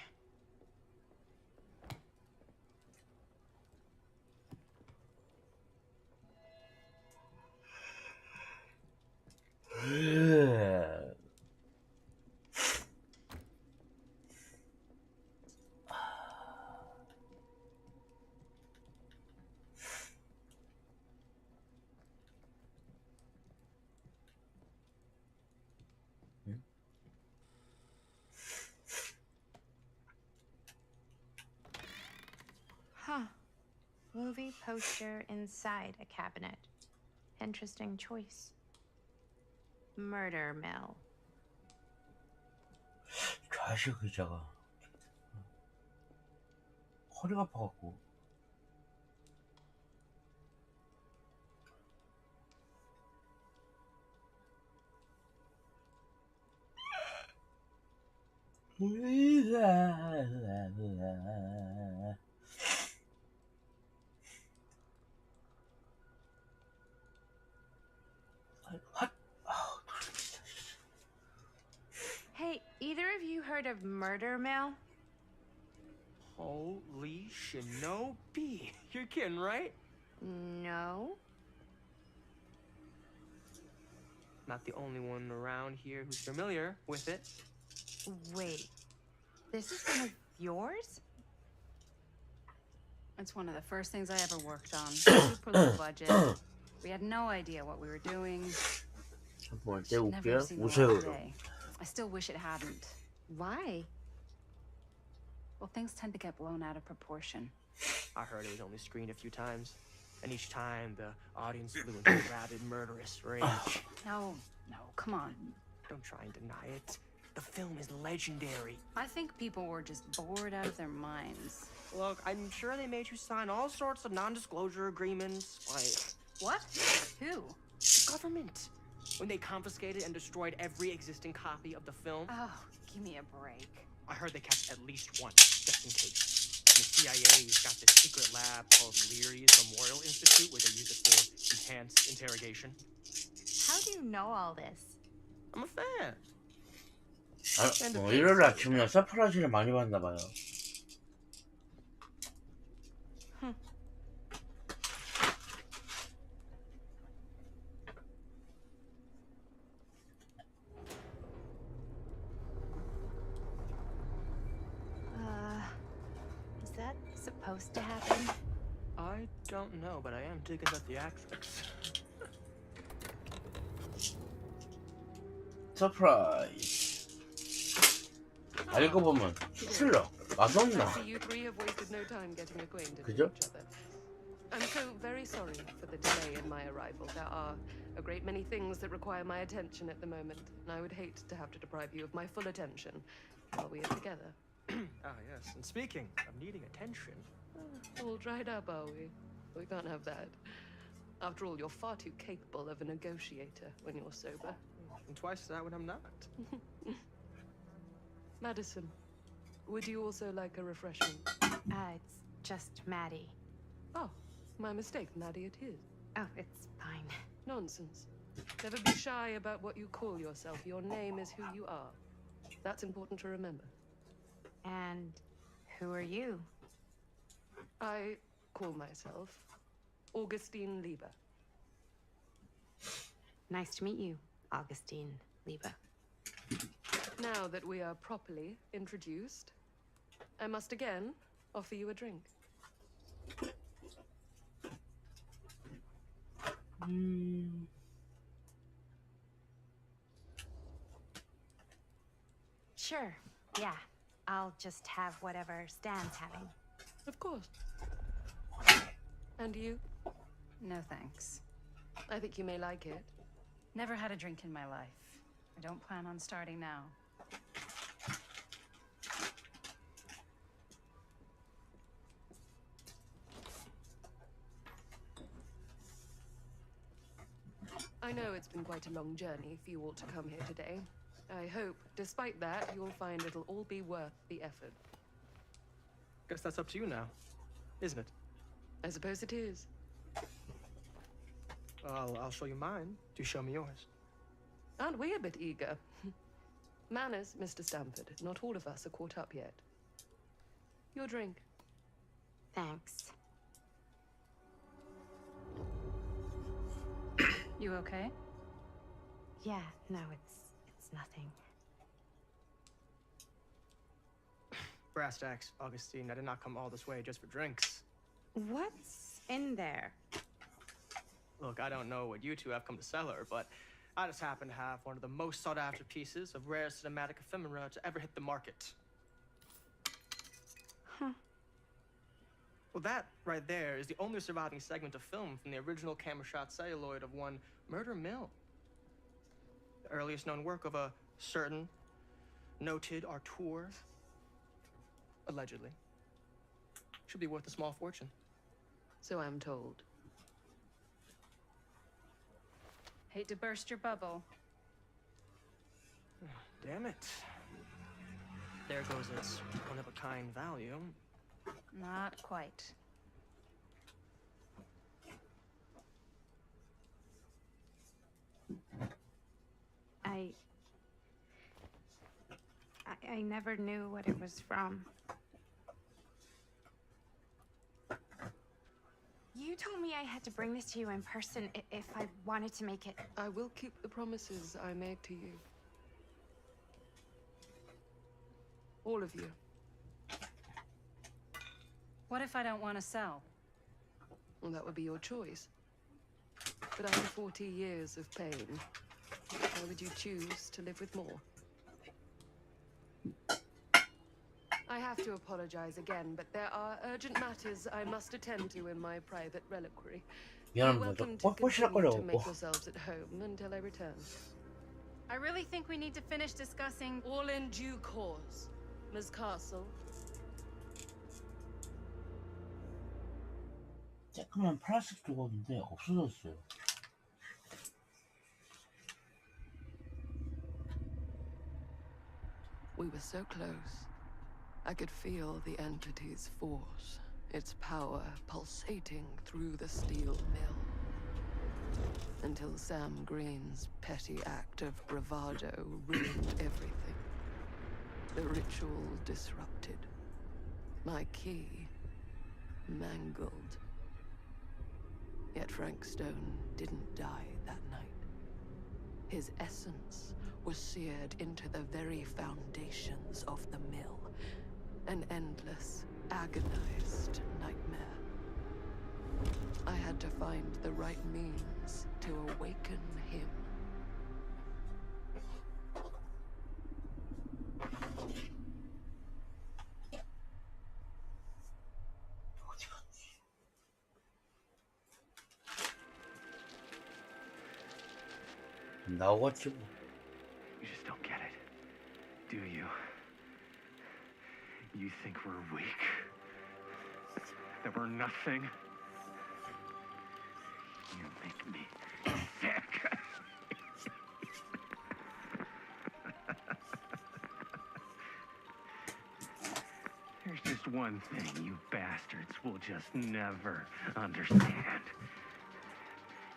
Huh. Movie poster inside a cabinet. Interesting choice. Murder mill. 좌식 의자가 허리가 아파갖고. Hey, either of you heard of murder mill? Holy shinobi. You're kidding, right? No. Not the only one around here who's familiar with it. Wait. This is one of yours? It's one of the first things I ever worked on. Super low budget. We had no idea what we were doing. 한번 Should never 떼볼게요. have seen the light 우세요. of day. I still wish it hadn't. Why? Well, things tend to get blown out of proportion. I heard it was only screened a few times, and each time the audience flew into a rabid, murderous rage. No, come on. Don't try and deny it. The film is legendary. I think people were just bored out of their minds. Look, I'm sure they made you sign all sorts of non-disclosure agreements, like What? Who? the government. When they confiscated and destroyed every existing copy of the film, Oh, give me a break. I heard they kept at least one, just in case. The CIA's got this secret lab called Leary's Memorial Institute where they use it for enhanced interrogation. How do you know all this? I'm a fan. 일요일 아침에 서프라이즈를 많이 받나봐요. Is that supposed to happen? I don't know, but I am digging the theatrics. 서프라이즈. 읽어보면 틀려. 맛없나? So you three have wasted no time getting acquainted with 그죠? each other. I'm so very sorry for the delay in my arrival. There are a great many things that require my attention at the moment, and I would hate to have to deprive you of my full attention while we are together. Ah, yes. And speaking of needing attention, All dried up, are we? We can't have that. After all, you're far too capable of a negotiator when you're sober. And twice that when I'm not. Madison, would you also like a refreshment? It's just Maddie. Oh, my mistake. Maddie it is. Oh, it's fine. Nonsense. Never be shy about what you call yourself. Your name is who you are. That's important to remember. And who are you? I call myself Augustine Lieber. Nice to meet you, Augustine Lieber. Now that we are properly introduced, I must again offer you a drink. Sure, yeah. I'll just have whatever Stan's having. Of course. And you? No thanks. I think you may like it. Never had a drink in my life. I don't plan on starting now. I know it's been quite a long journey for you all to come here today. I hope, despite that, you'll find it'll all be worth the effort. Guess that's up to you now, isn't it? I suppose it is. Well, I'll show you mine. Do show me yours. Aren't we a bit eager? Manners, Mr. Stamford. Not all of us are caught up yet. Your drink. Thanks. You okay? Yeah, no, it's nothing. Brass tacks, Augustine. I did not come all this way just for drinks. What's in there? Look, I don't know what you two have come to cellar, but I just happen to have one of the most sought-after pieces of rare cinematic ephemera to ever hit the market. Huh. Well, that right there is the only surviving segment of film from the original camera shot celluloid of one Murder Mill. The earliest known work of a certain noted auteur, allegedly. Should be worth a small fortune. So I'm told. Hate to burst your bubble. Damn it. There goes its one-of-a-kind value. Not quite. I never knew what it was from. You told me I had to bring this to you in person if I wanted to make it. I will keep the promises I made to you. All of you. What if I don't want to sell? Well, that would be your choice. But after 40 years of pain, why would you choose to live with more? I have to apologize again, but there are urgent matters I must attend to in my private reliquary. You're welcome to continue to make yourselves at home until I return. I really think we need to finish discussing. All in due course, Ms. Castle. 쬐끄만 플라스틱 조각인데 없어졌어요. We were so close. I could feel the entity's force, its power pulsating through the steel mill. Until Sam Green's petty act of bravado ruined everything. The ritual disrupted. My key mangled. Yet Frank Stone didn't die that night. His essence was seared into the very foundations of the mill. An endless, agonized nightmare. I had to find the right means to awaken him. 나오겠지 뭐. You just don't get it, do you? You think we're weak? That we're nothing? one thing you bastards will just never understand.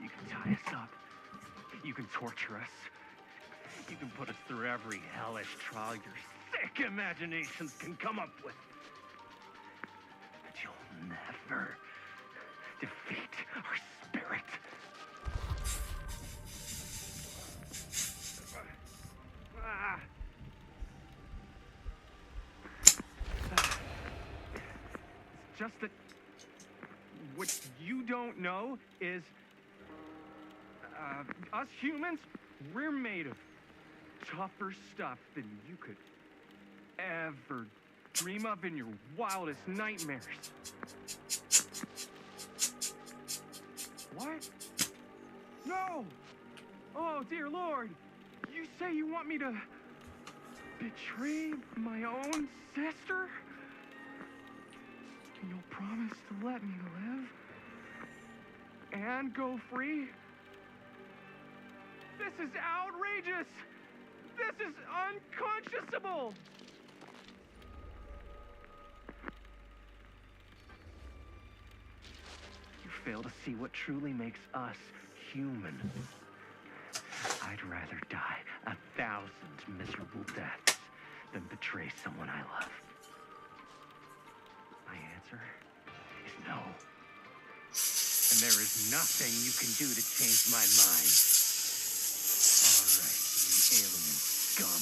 You can tie us up. You can torture us. You can put us through every hellish trial your sick imaginations can come up with. But you'll never defeat our spirit. Ah. It's just that what you don't know is us humans, we're made of tougher stuff than you could ever dream of in your wildest nightmares. What? No! Oh, dear Lord! You say you want me to betray my own sister? And you'll promise to let me live? And go free? This is outrageous! This is unconscionable! You fail to see what truly makes us human. I'd rather die 1,000 miserable deaths than betray someone I love. My answer is no. And there is nothing you can do to change my mind. All right, you alien scum.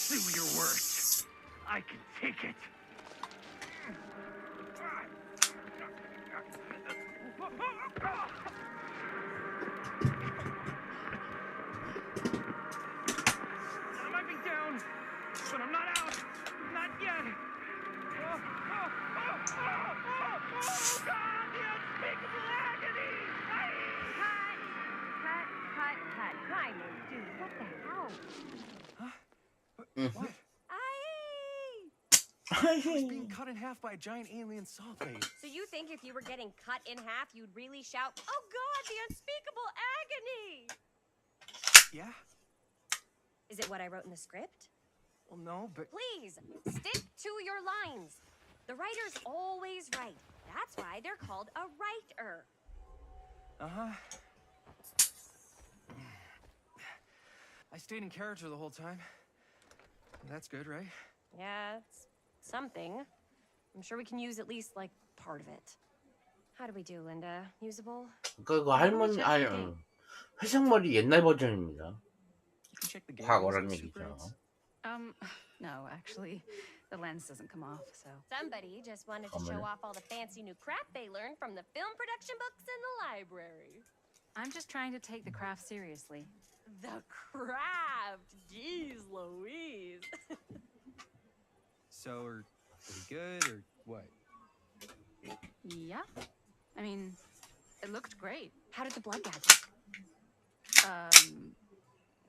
Do your worst. I can take it. I might be down, but I'm not out. Not yet. Oh, God, the unspeakable agony! Cut. Simon, dude, what the hell? Huh? What? I was being cut in half by a giant alien saw blade. So you think if you were getting cut in half, you'd really shout, "Oh God, the unspeakable agony"? Yeah? Is it what I wrote in the script? Well, no, but... Please, stick to your lines. The writer's always right. That's why they're called a writer. Uh-huh. I stayed in character the whole time. That's good, right? Yeah, it's something. I'm sure we can use at least, like, part of it. How do we do, Linda? Usable? 그거 할머니 회색머리 옛날 버전입니다. You can check the 과거란 games and 얘기죠. Super 8s. No, actually, the lens doesn't come off, so. Somebody just wanted to show off all the fancy new crap they learned from the film production books in the library. I'm just trying to take the craft seriously. The craft! Jeez Louise! So, are we good, or what? Yeah. I mean, it looked great. How did the blood gag look?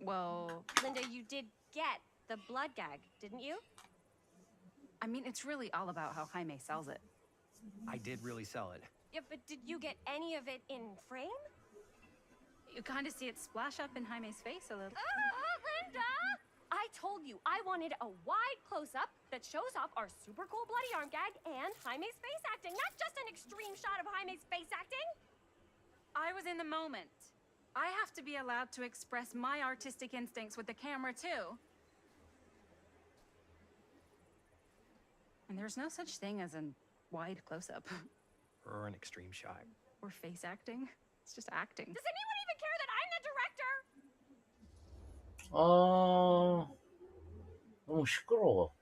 Well, Linda, you did get the blood gag, didn't you? I mean, it's really all about how Jaime sells it. I did really sell it. Yeah, but did you get any of it in frame? You kind of see it splash up in Jaime's face a little. Linda! I told you I wanted a wide close-up that shows off our super cool bloody arm gag and Jaime's face acting, not just an extreme shot of Jaime's face acting. I was in the moment. I have to be allowed to express my artistic instincts with the camera, too. And there's no such thing as a wide close-up. Or an extreme shot. Or face acting. It's just acting. Does anyone even care that I'm the director? 너무 시끄러워.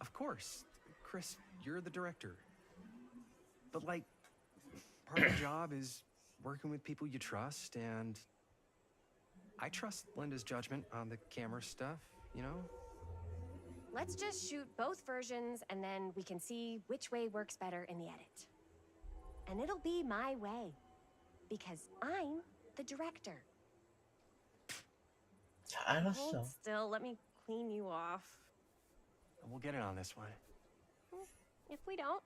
Of course. Chris, you're the director. But, like, part of the job is working with people you trust, and I trust Linda's judgment on the camera stuff, you know? Let's just shoot both versions and then we can see which way works better in the edit. And it'll be my way. Because I'm the director. 알았어. Hold still, let me clean you off. We'll get it on this one. If we don't,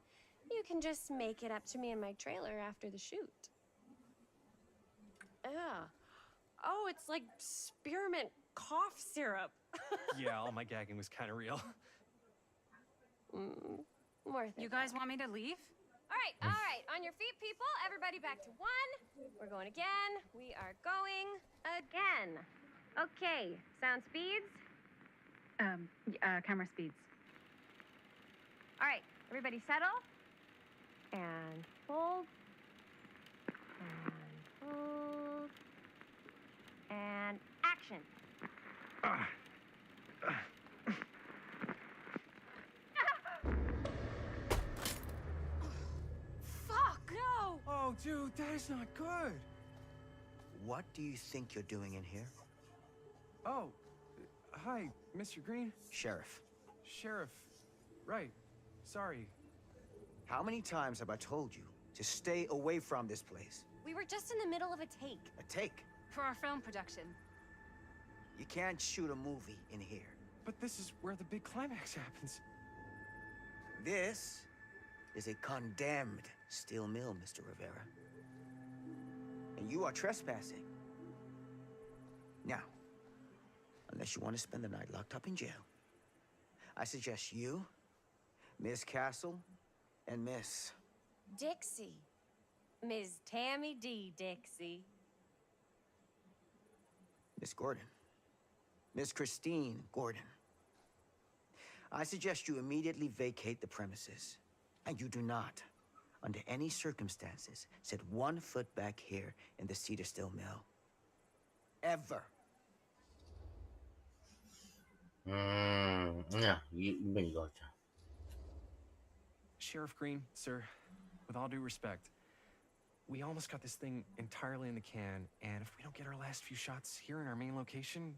you can just make it up to me in my trailer after the shoot. Yeah. Oh, it's like spearmint cough syrup. Yeah, all my gagging was kind of real. Worth it. You guys want me to leave? All right. On your feet, people. Everybody back to one. We're going again. We are going again. Okay. Sound speeds. Camera speeds. All right. Everybody settle. And hold. And hold. And action. Fuck! No! Oh, dude, that is not good. What do you think you're doing in here? Oh, hi, Mr. Green. Sheriff, Sheriff. Right. Sorry. how many times have I told you to stay away from this place? We were just in the middle of a take. A take. For our film production. You can't shoot a movie in here. But this is where the big climax happens. This is a condemned steel mill, Mr. Rivera. And you are trespassing. Now, unless you want to spend the night locked up in jail, I suggest you, Miss Castle, and Miss... Dixie. Ms. Tammy D. Dixie. Miss Gordon. Miss Christine Gordon. I suggest you immediately vacate the premises. And you do not, under any circumstances, set 1 foot back here in the Cedar Still Mill. Ever. 야, 이번 이거 하자. Sheriff Green, sir, with all due respect, we almost got this thing entirely in the can, and if we don't get our last few shots here in our main location,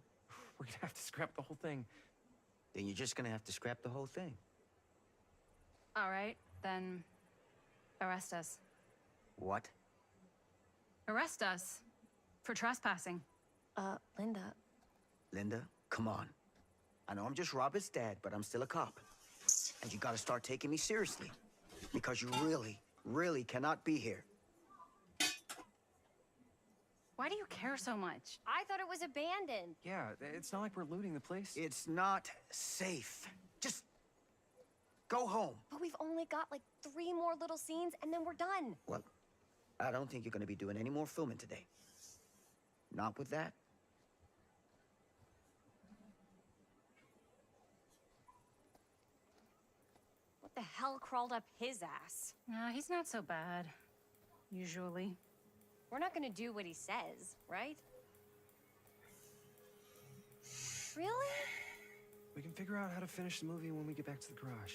we're gonna have to scrap the whole thing. Then you're just gonna have to scrap the whole thing. All right, then arrest us. What? Arrest us for trespassing. Linda. Linda, come on. I know I'm just Robert's dad, but I'm still a cop. And you gotta start taking me seriously. Because you really, really cannot be here. Why do you care so much? I thought it was abandoned. Yeah, it's not like we're looting the place. It's not safe. Just go home. But we've only got like 3 more little scenes and then we're done. Well, I don't think you're gonna be doing any more filming today. Not with that. What the hell crawled up his ass? Nah, he's not so bad. Usually. We're not gonna do what he says, right? Really? We can figure out how to finish the movie when we get back to the garage.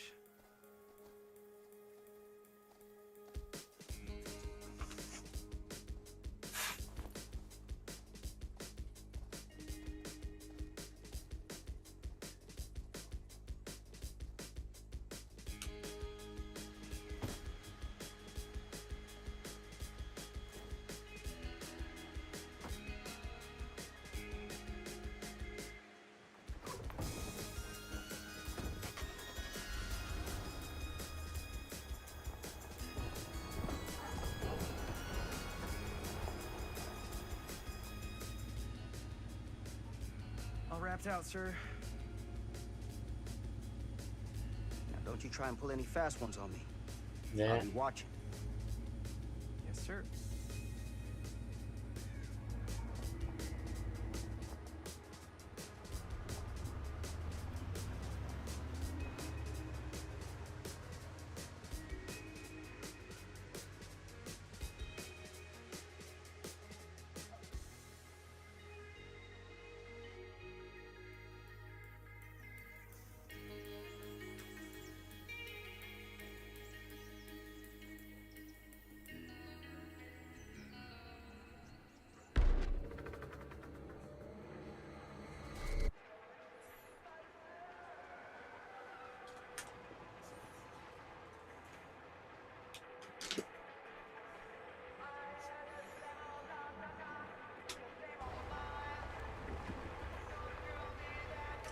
All wrapped out, sir. Now, don't you try and pull any fast ones on me. 네. I'll be watching. Yes, sir.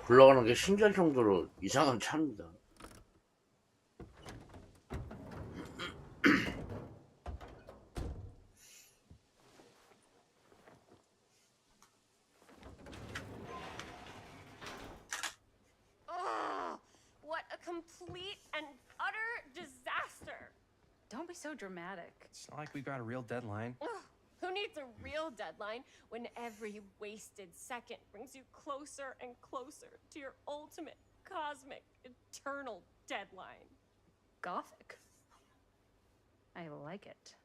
굴러가는 게 신기할 정도로 이상한 차입니다. be so dramatic. It's not like we've got a real deadline. Ugh, who needs a real deadline when every wasted second brings you closer and closer to your ultimate, cosmic, eternal deadline? Gothic. I like it.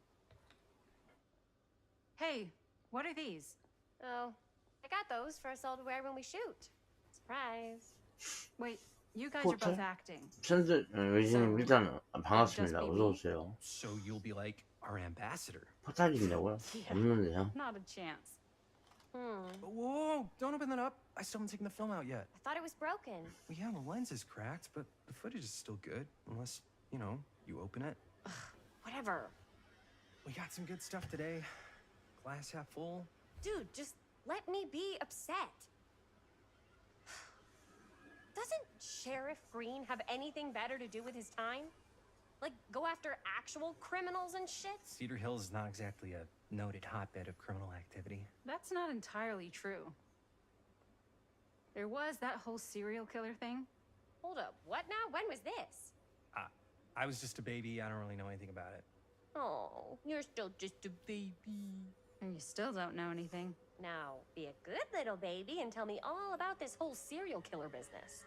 Hey, what are these? Oh, I got those for us all to wear when we shoot. Surprise. Wait, you guys are both acting. 팬들, 외진님 일단 반갑습니다. 어서 오세요. So you'll be like our ambassador. 포탈 있냐고요? 없는데요. Not a chance. Whoa, don't open that up. I still haven't taken the film out yet. I thought it was broken. Well, yeah, the lens is cracked, but the footage is still good. Unless, you know, you open it. Whatever. We got some good stuff today. Glass half full. Dude, just let me be upset. Doesn't Sheriff Green have anything better to do with his time? Like, go after actual criminals and shit? Cedar Hills is not exactly a noted hotbed of criminal activity. That's not entirely true. There was that whole serial killer thing. Hold up, what now? When was this? I was just a baby. I don't really know anything about it. Oh, you're still just a baby. And you still don't know anything. Now, be a good little baby and tell me all about this whole serial killer business.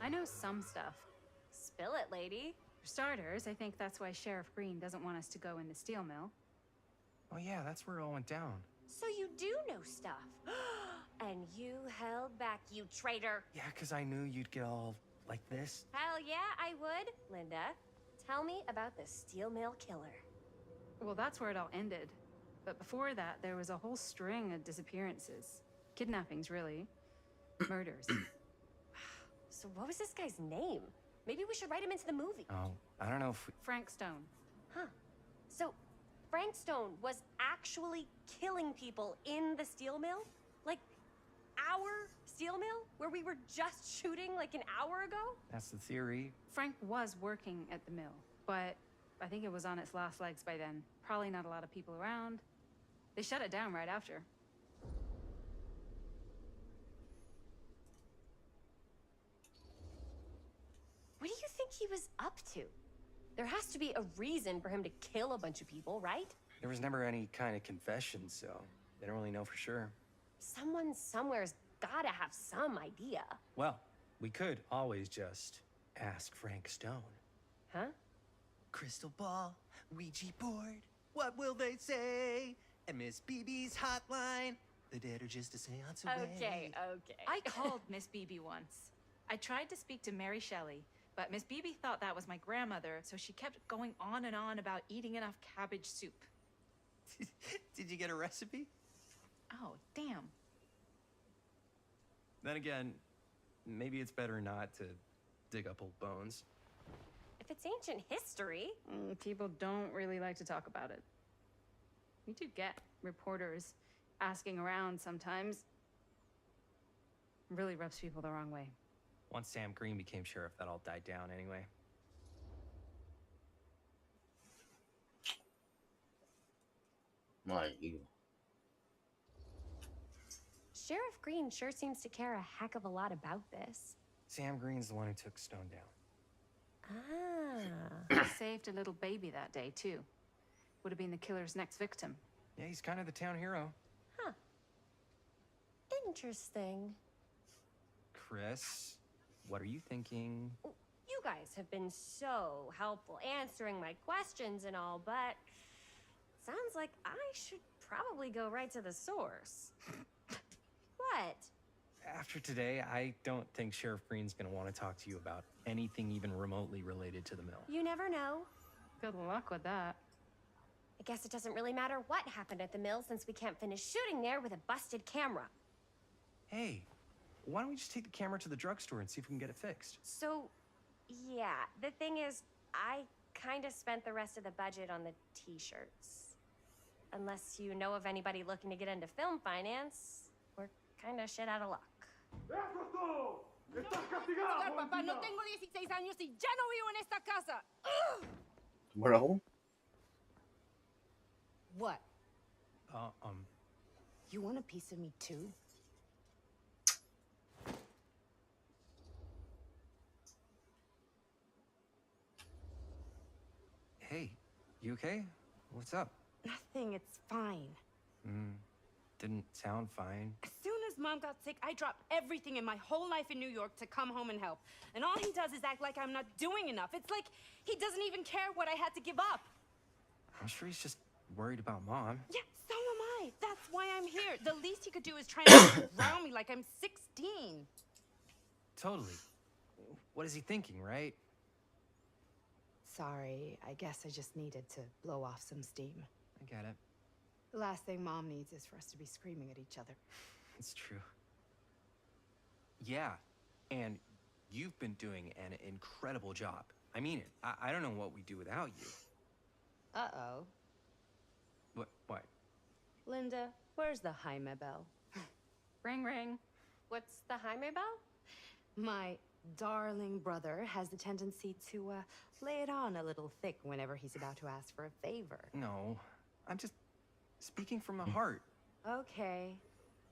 I know some stuff. Spill it, lady. For starters, I think that's why Sheriff Green doesn't want us to go in the steel mill. Oh yeah, that's where it all went down. So you do know stuff. And you held back, you traitor. Yeah, because I knew you'd get all like this. Hell yeah, I would. Linda, tell me about the steel mill killer. Well, that's where it all ended. But before that, there was a whole string of disappearances. Kidnappings, really. Murders. So what was this guy's name? Maybe we should write him into the movie. Oh, I don't know if we... Frank Stone. Huh. So Frank Stone was actually killing people in the steel mill? Like, our steel mill? Where we were just shooting like an hour ago? That's the theory. Frank was working at the mill, but I think it was on its last legs by then. Probably not a lot of people around. They shut it down right after. What do you think he was up to? There has to be a reason for him to kill a bunch of people, right? There was never any kind of confession, so they don't really know for sure. Someone somewhere's gotta have some idea. Well, we could always just ask Frank Stone. Huh? Crystal ball, Ouija board, what will they say? And Miss BB's hotline, the dead are just a seance away. Okay. I called Miss BB once. I tried to speak to Mary Shelley, but Miss BB thought that was my grandmother, so she kept going on and on about eating enough cabbage soup. Did you get a recipe? Oh, damn. Then again, maybe it's better not to dig up old bones. If it's ancient history. People don't really like to talk about it. We do get reporters asking around sometimes. It really rubs people the wrong way. Once Sam Green became sheriff, that all died down anyway. 이거. Sheriff Green sure seems to care a heck of a lot about this. Sam Green's the one who took Stone down. Ah. He saved a little baby that day, too. Would have been the killer's next victim. Yeah, he's kind of the town hero. Huh. Interesting. Chris, what are you thinking? You guys have been so helpful answering my questions and all, but sounds like I should probably go right to the source. What? After today, I don't think Sheriff Green's gonna want to talk to you about anything even remotely related to the mill. You never know. Good luck with that. I guess it doesn't really matter what happened at the mill since we can't finish shooting there with a busted camera. Hey, why don't we just take the camera to the drugstore and see if we can get it fixed? So, yeah, the thing is, I kind of spent the rest of the budget on the t-shirts. Unless you know of anybody looking to get into film finance, we're kind of shit out of luck. Papá, no tengo 16 años y ya no vivo en esta casa. 뭐라고? What? You want a piece of me too? Hey, you okay? What's up? Nothing, it's fine. Didn't sound fine. As soon as Mom got sick, I dropped everything in my whole life in New York to come home and help. And all he does is act like I'm not doing enough. It's like he doesn't even care what I had to give up. I'm sure he's just worried about Mom. Yeah, so am I. That's why I'm here. The least he could do is try and around me like I'm 16. Totally. What is he thinking, right? Sorry, I guess I just needed to blow off some steam. I get it. The last thing Mom needs is for us to be screaming at each other. It's true. Yeah, and you've been doing an incredible job. I mean it. I don't know what we'd do without you. Uh-oh. What? Linda, where's the Jaime bell? Ring, ring. What's the Jaime bell? My darling brother has the tendency to lay it on a little thick whenever he's about to ask for a favor. No, I'm just speaking from the heart. Okay.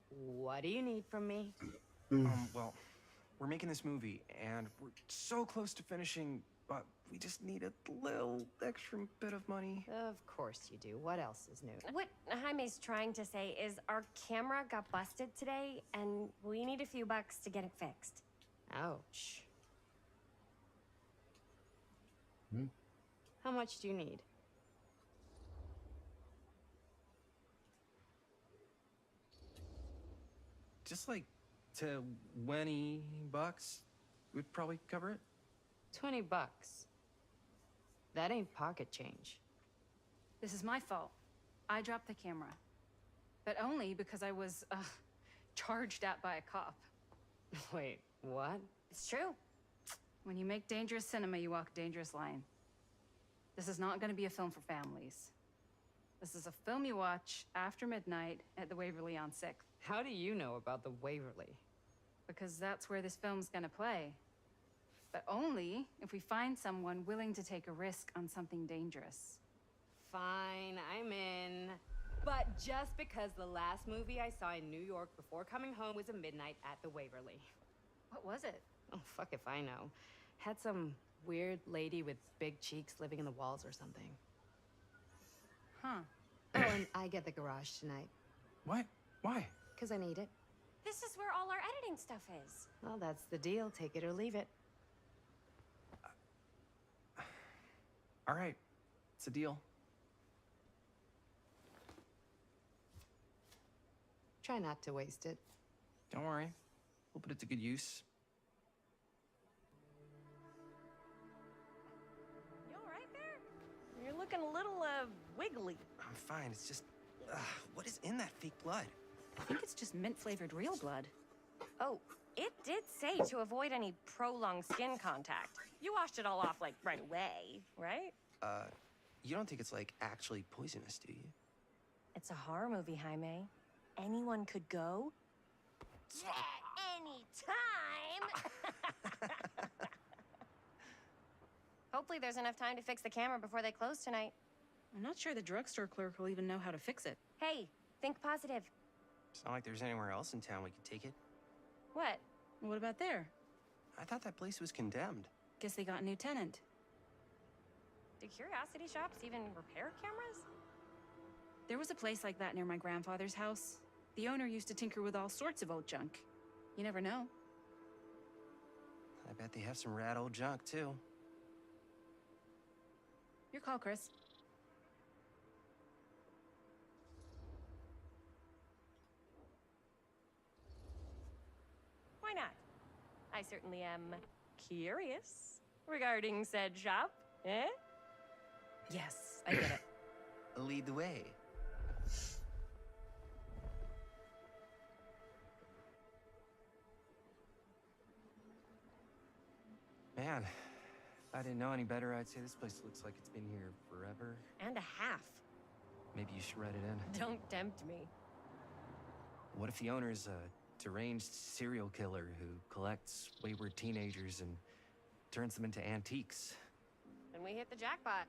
What do you need from me? Well, we're making this movie, and we're so close to finishing, but we just need a little extra bit of money. Of course you do. What else is new? What Jaime's trying to say is our camera got busted today, and we need a few bucks to get it fixed. Ouch. How much do you need? Just like $20 would probably cover it. $20. That ain't pocket change. This is my fault. I dropped the camera. But only because I was, charged at by a cop. Wait, what? It's true. When you make dangerous cinema, you walk a dangerous line. This is not going to be a film for families. This is a film you watch after midnight at the Waverly on 6th. How do you know about the Waverly? Because that's where this film's gonna play. But only if we find someone willing to take a risk on something dangerous. Fine, I'm in. But just because the last movie I saw in New York before coming home was a midnight at the Waverly. What was it? Oh, fuck if I know. Had some weird lady with big cheeks living in the walls or something. Huh. Oh, and I get the garage tonight. What? Why? Because I need it. This is where all our editing stuff is. Well, that's the deal. Take it or leave it. All right, it's a deal. Try not to waste it. Don't worry, we'll put it to good use. You all right there? You're looking a little, wiggly. I'm fine. It's just, what is in that fake blood? I think it's just mint-flavored real blood. Oh, it did say to avoid any prolonged skin contact. You washed it all off, like, right away, right? You don't think it's, like, actually poisonous, do you? It's a horror movie, Jaime. Anyone could go. Anytime! Hopefully there's enough time to fix the camera before they close tonight. I'm not sure the drugstore clerk will even know how to fix it. Hey, think positive. It's not like there's anywhere else in town we could take it. What? What about there? I thought that place was condemned. Guess they got a new tenant. Do curiosity shops even repair cameras? There was a place like that near my grandfather's house. The owner used to tinker with all sorts of old junk. You never know. I bet they have some rad old junk, too. Your call, Chris. Why not? I certainly am curious regarding said shop, eh? Yes, I get it. Lead the way. Man, if I didn't know any better, I'd say this place looks like it's been here forever. And a half. Maybe you should write it in. Don't tempt me. What if the owner's a deranged serial killer who collects wayward teenagers and turns them into antiques? Then we hit the jackpot.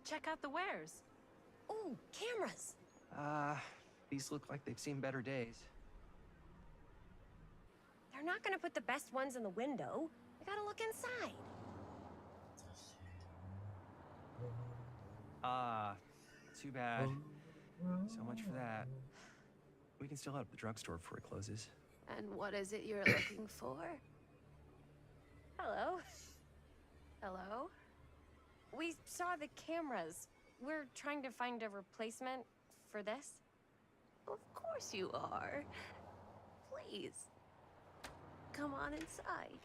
Check out the wares. Ooh, cameras. These look like they've seen better days. They're not gonna put the best ones in the window. We gotta look inside. Ah, too bad. So much for that. We can still head up the drugstore before it closes. And what is it you're looking for? Hello. Hello. We saw the cameras. We're trying to find a replacement for this. Of course you are. Please. Come on inside.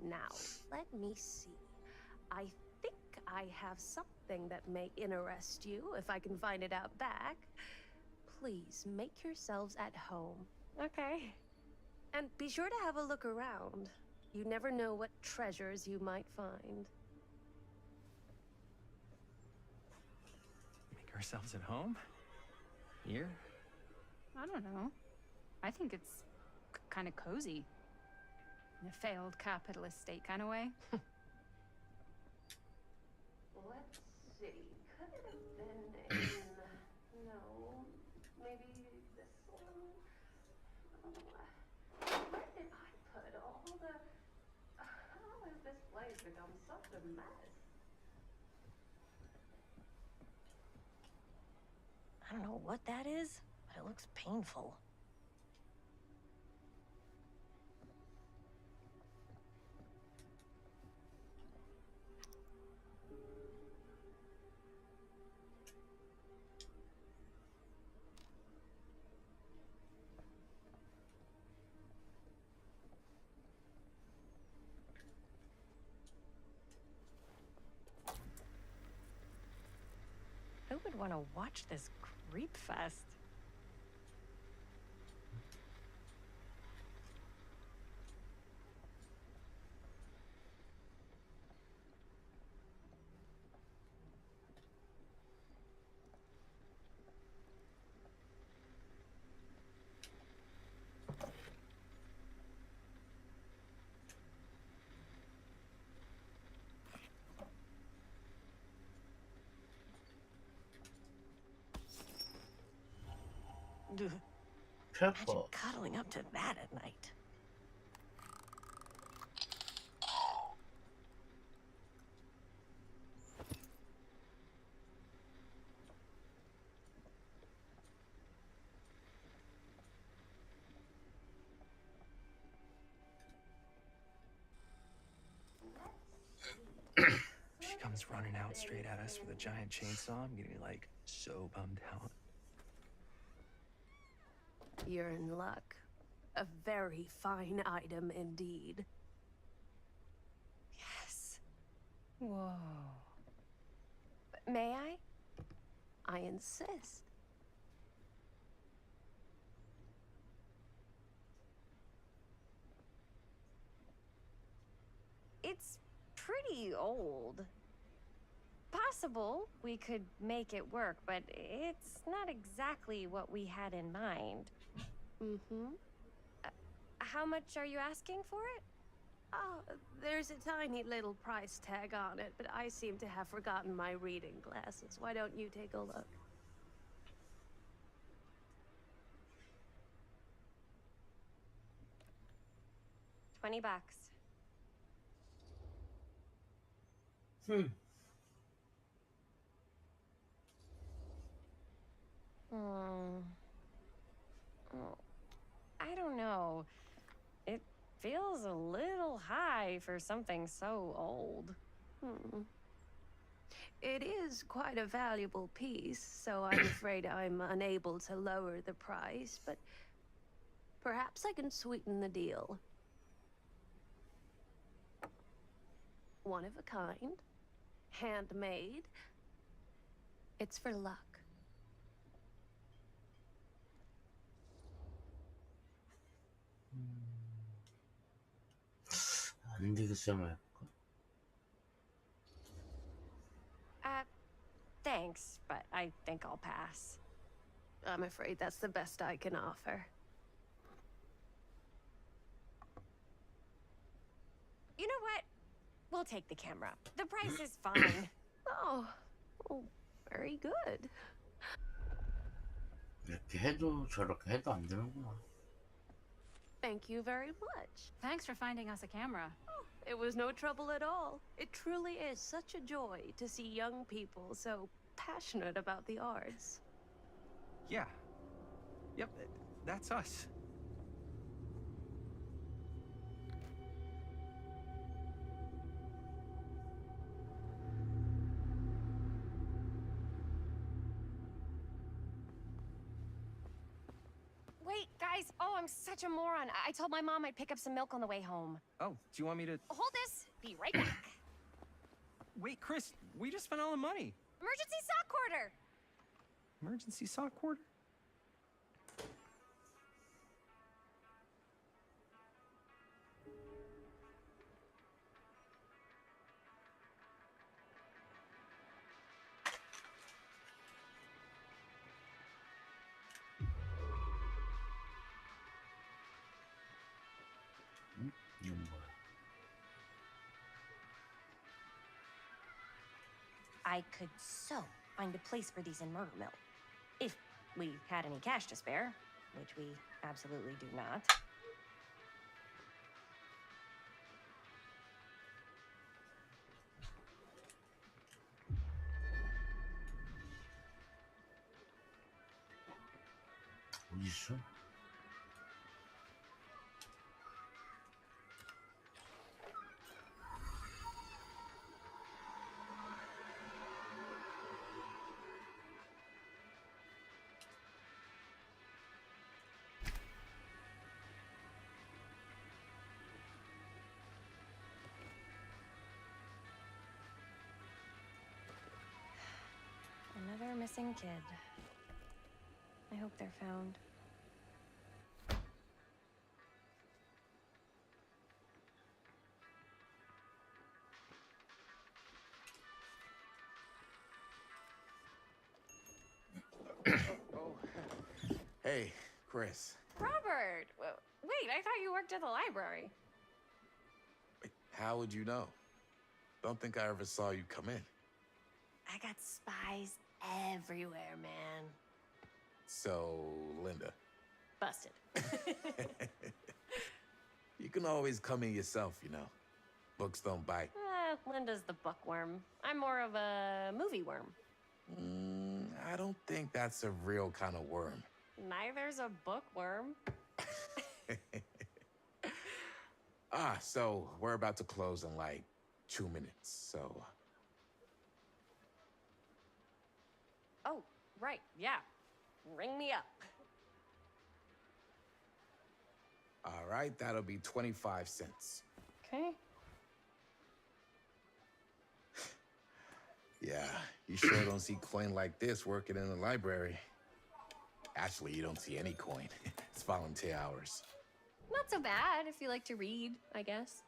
Now, let me see. I think I have something that may interest you, if I can find it out back. Please make yourselves at home. Okay. And be sure to have a look around. You never know what treasures you might find. Make ourselves at home? Here? I don't know. I think it's kind of cozy. In a failed capitalist state kind of way. Let's see. Could it have been in... No. Maybe this one? Where did I put all the... How has this place become such a mess? I don't know what that is, but it looks painful. Who would want to watch this creep fest? Imagine Careful. cuddling up to that at night. She comes running out straight at us with a giant chainsaw. I'm getting like so bummed out. You're in luck. A very fine item indeed. Yes. Whoa. May I? I insist. It's pretty old. Possible we could make it work, but it's not exactly what we had in mind. Mm-hmm. How much are you asking for it? Oh, there's a tiny little price tag on it, but I seem to have forgotten my reading glasses. Why don't you take a look? $20. Hmm. Oh, I don't know. It feels a little high for something so old. It is quite a valuable piece, so I'm afraid I'm unable to lower the price, but perhaps I can sweeten the deal. One of a kind, handmade. It's for luck. 안 되겠어, 말. Thanks, but I think I'll pass. I'm afraid that's the best I can offer. You know what? We'll take the camera. The price is fine. Oh, very good. 이렇게 해도 저렇게 해도 안 되는구나. Thank you very much. Thanks for finding us a camera. It was no trouble at all. It truly is such a joy to see young people so passionate about the arts. Yeah. Yep, that's us. Wait, guys. Oh, I'm such a moron. I told my mom I'd pick up some milk on the way home. Oh, do you want me to... Hold this. Be right back. Wait, Chris, we just spent all the money. Emergency sock quarter. Emergency sock quarter? 이건 뭐야? I could so find a place for these in Murder Mill. If we had any cash to spare, which we absolutely do not. 어디 있어? Another missing kid. I hope they're found. Hey, Chris. Robert! Wait, I thought you worked at the library. Wait, how would you know? Don't think I ever saw you come in. I got spies everywhere, man. So, Linda. Busted. You can always come in yourself, you know. Books don't bite. Linda's the bookworm. I'm more of a movie worm. I don't think that's a real kind of worm. Neither's a bookworm. So we're about to close in like 2 minutes, so... Oh, right, yeah. Ring me up. All right, that'll be 25 cents. Okay. Yeah, you sure don't see coin like this working in the library. Actually, you don't see any coin. It's volunteer hours. Not so bad if you like to read, I guess.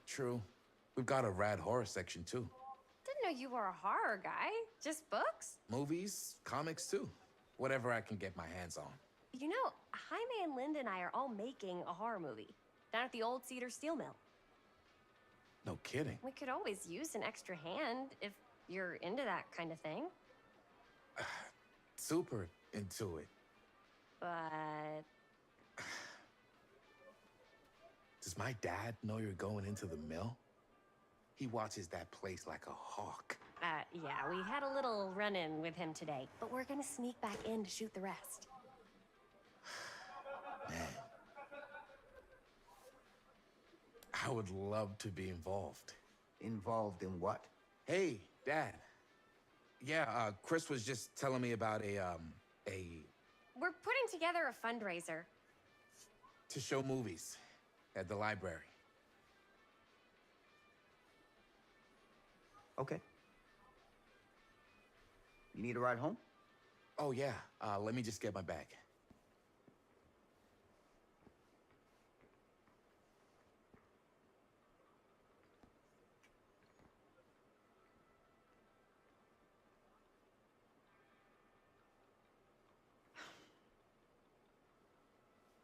True. We've got a rad horror section, too. Didn't know you were a horror guy. Just books? Movies, comics, too. Whatever I can get my hands on. You know, Jaime and Linda and I are all making a horror movie down at the old Cedar Steel Mill. No kidding. We could always use an extra hand if you're into that kind of thing. Super into it. But... Does my dad know you're going into the mill? He watches that place like a hawk. Yeah, we had a little run-in with him today, but we're gonna sneak back in to shoot the rest. Man. I would love to be involved. Involved in what? Hey, Dad. Yeah, Chris was just telling me about We're putting together a fundraiser. to show movies at the library. Okay. You need a ride home? Oh, yeah. Let me just get my bag.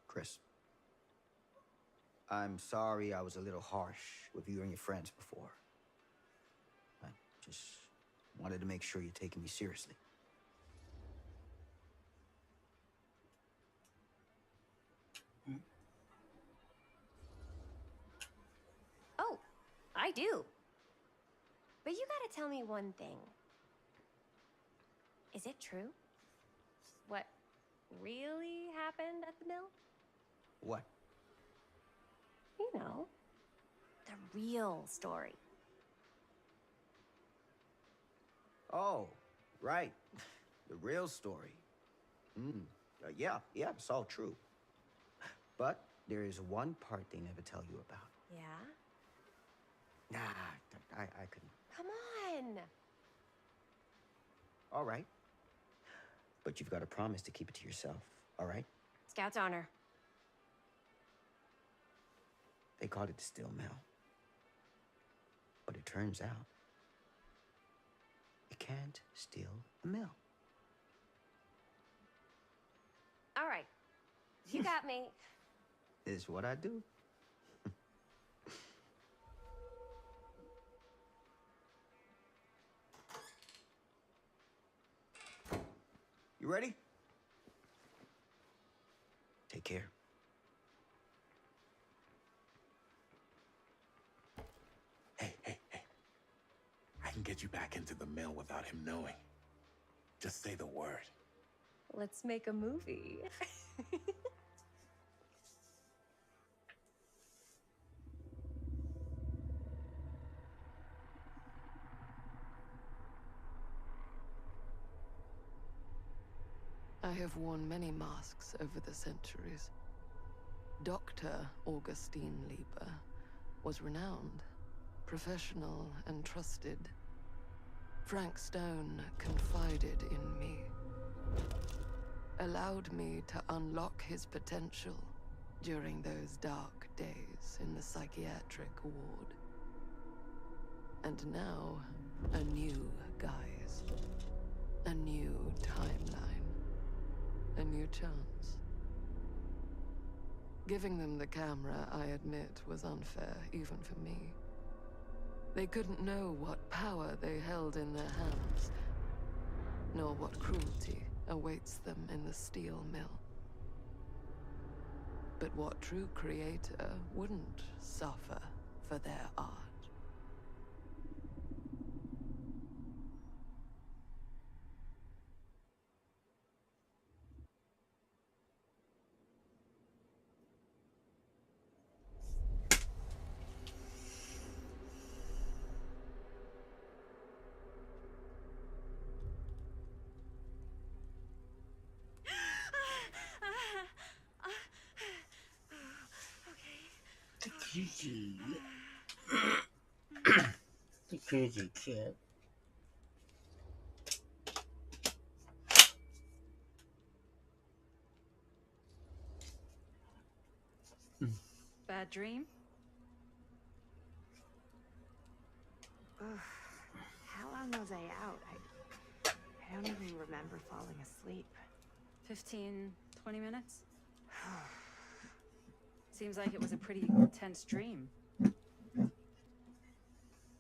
Chris. I'm sorry I was a little harsh with you and your friends before. I just wanted to make sure you're taking me seriously. do. But you gotta tell me one thing. Is it true? What really happened at the mill? What? You know, the real story. Oh, right. The real story. Yeah, it's all true. But there is one part they never tell you about. Yeah? Nah, I couldn't. Come on! All right. But you've got to promise to keep it to yourself, all right? Scout's honor. They called it the steel mill. But it turns out, you can't steal a mill. All right. You got me. This is what I do. You ready? Take care. Hey. I can get you back into the mill without him knowing. Just say the word. Let's make a movie. I have worn many masks over the centuries. Dr. Augustine Lieber was renowned, professional, and trusted. Frank Stone confided in me, allowed me to unlock his potential during those dark days in the psychiatric ward. And now, a new guise, a new timeline, a new chance. Giving them the camera, I admit, was unfair, even for me. They couldn't know what power they held in their hands, nor what cruelty awaits them in the steel mill. But what true creator wouldn't suffer for their art? The crazy. The crazy kid. Bad dream? Ugh. How long was I out? I don't even remember falling asleep. 15, 20 minutes? Seems like it was a pretty tense dream.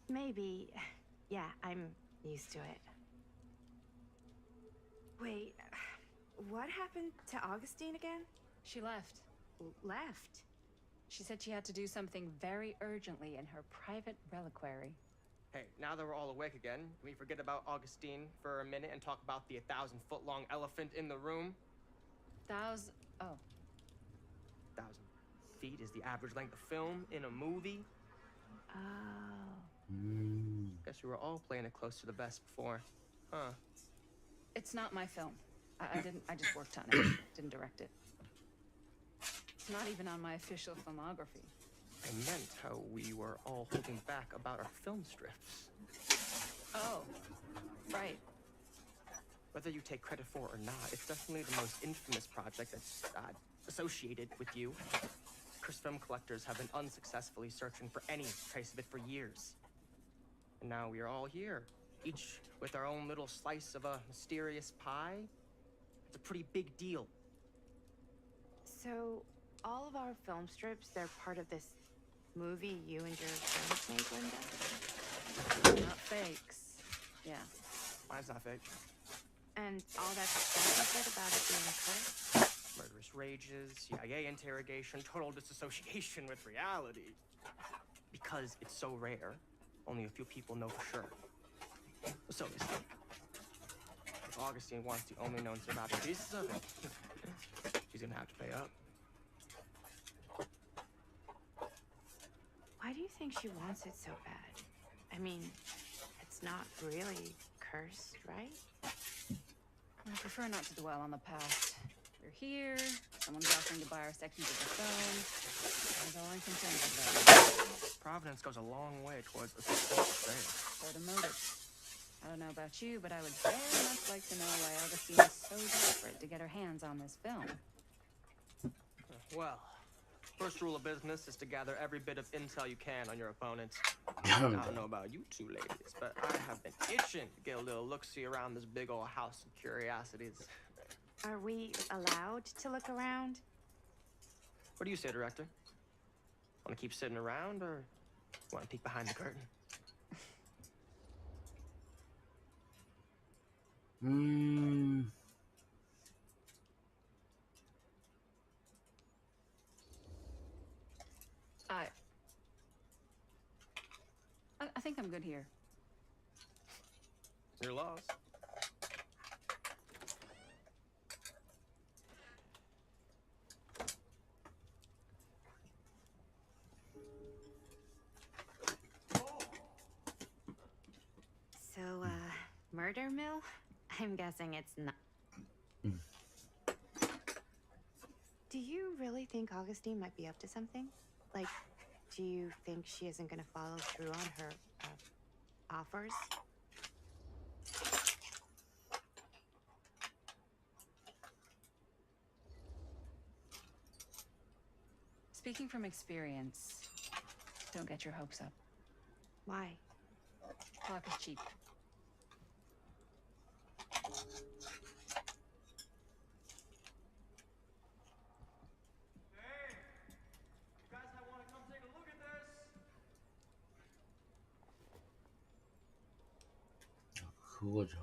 Maybe. Yeah, I'm used to it. Wait, what happened to Augustine again? She left. Left? She said she had to do something very urgently in her private reliquary. Hey, now that we're all awake again, can we forget about Augustine for a minute and talk about the 1,000-foot-long elephant in the room? Oh. 1,000 feet is the average length of film in a movie. Oh. Guess we were all playing it close to the vest before, huh? It's not my film. I just worked on it. Didn't direct it. It's not even on my official filmography. I meant how we were all holding back about our film strips. Oh, right. Whether you take credit for it or not, it's definitely the most infamous project that's associated with you. Cursed film collectors have been unsuccessfully searching for any trace of it for years. And now we are all here, each with our own little slice of a mysterious pie. It's a pretty big deal. So, all of our film strips, they're part of this movie you and your friends made, Linda? Not fakes. Yeah. Mine's not fake. And all that stuff you said about it being cursed? Murderous rages, CIA interrogation, total disassociation with reality. because it's so rare, only a few people know for sure. So you see, if Augustine wants the only known surviving pieces of it, she's gonna have to pay up. Why do you think she wants it so bad? I mean, it's not really cursed, right? I prefer not to dwell on the past. We're here, someone's offering to buy our sections of the film. That's all I'm concerned about. Providence goes a long way towards a successful sale. For the motive. I don't know about you, but I would very much like to know why Augustine is so desperate to get her hands on this film. Well, first rule of business is to gather every bit of intel you can on your opponents. I don't know about you two ladies, but I have been itching to get a little look-see around this big old house of curiosities. Are we allowed to look around? What do you say, director? Want to keep sitting around, or want to peek behind the curtain? I think I'm good here. Your loss. So, murder mill? I'm guessing it's not. Do you really think Augustine might be up to something? Like, do you think she isn't gonna follow through on her offers? Speaking from experience, don't get your hopes up. Why? Talk is cheap. 그거죠.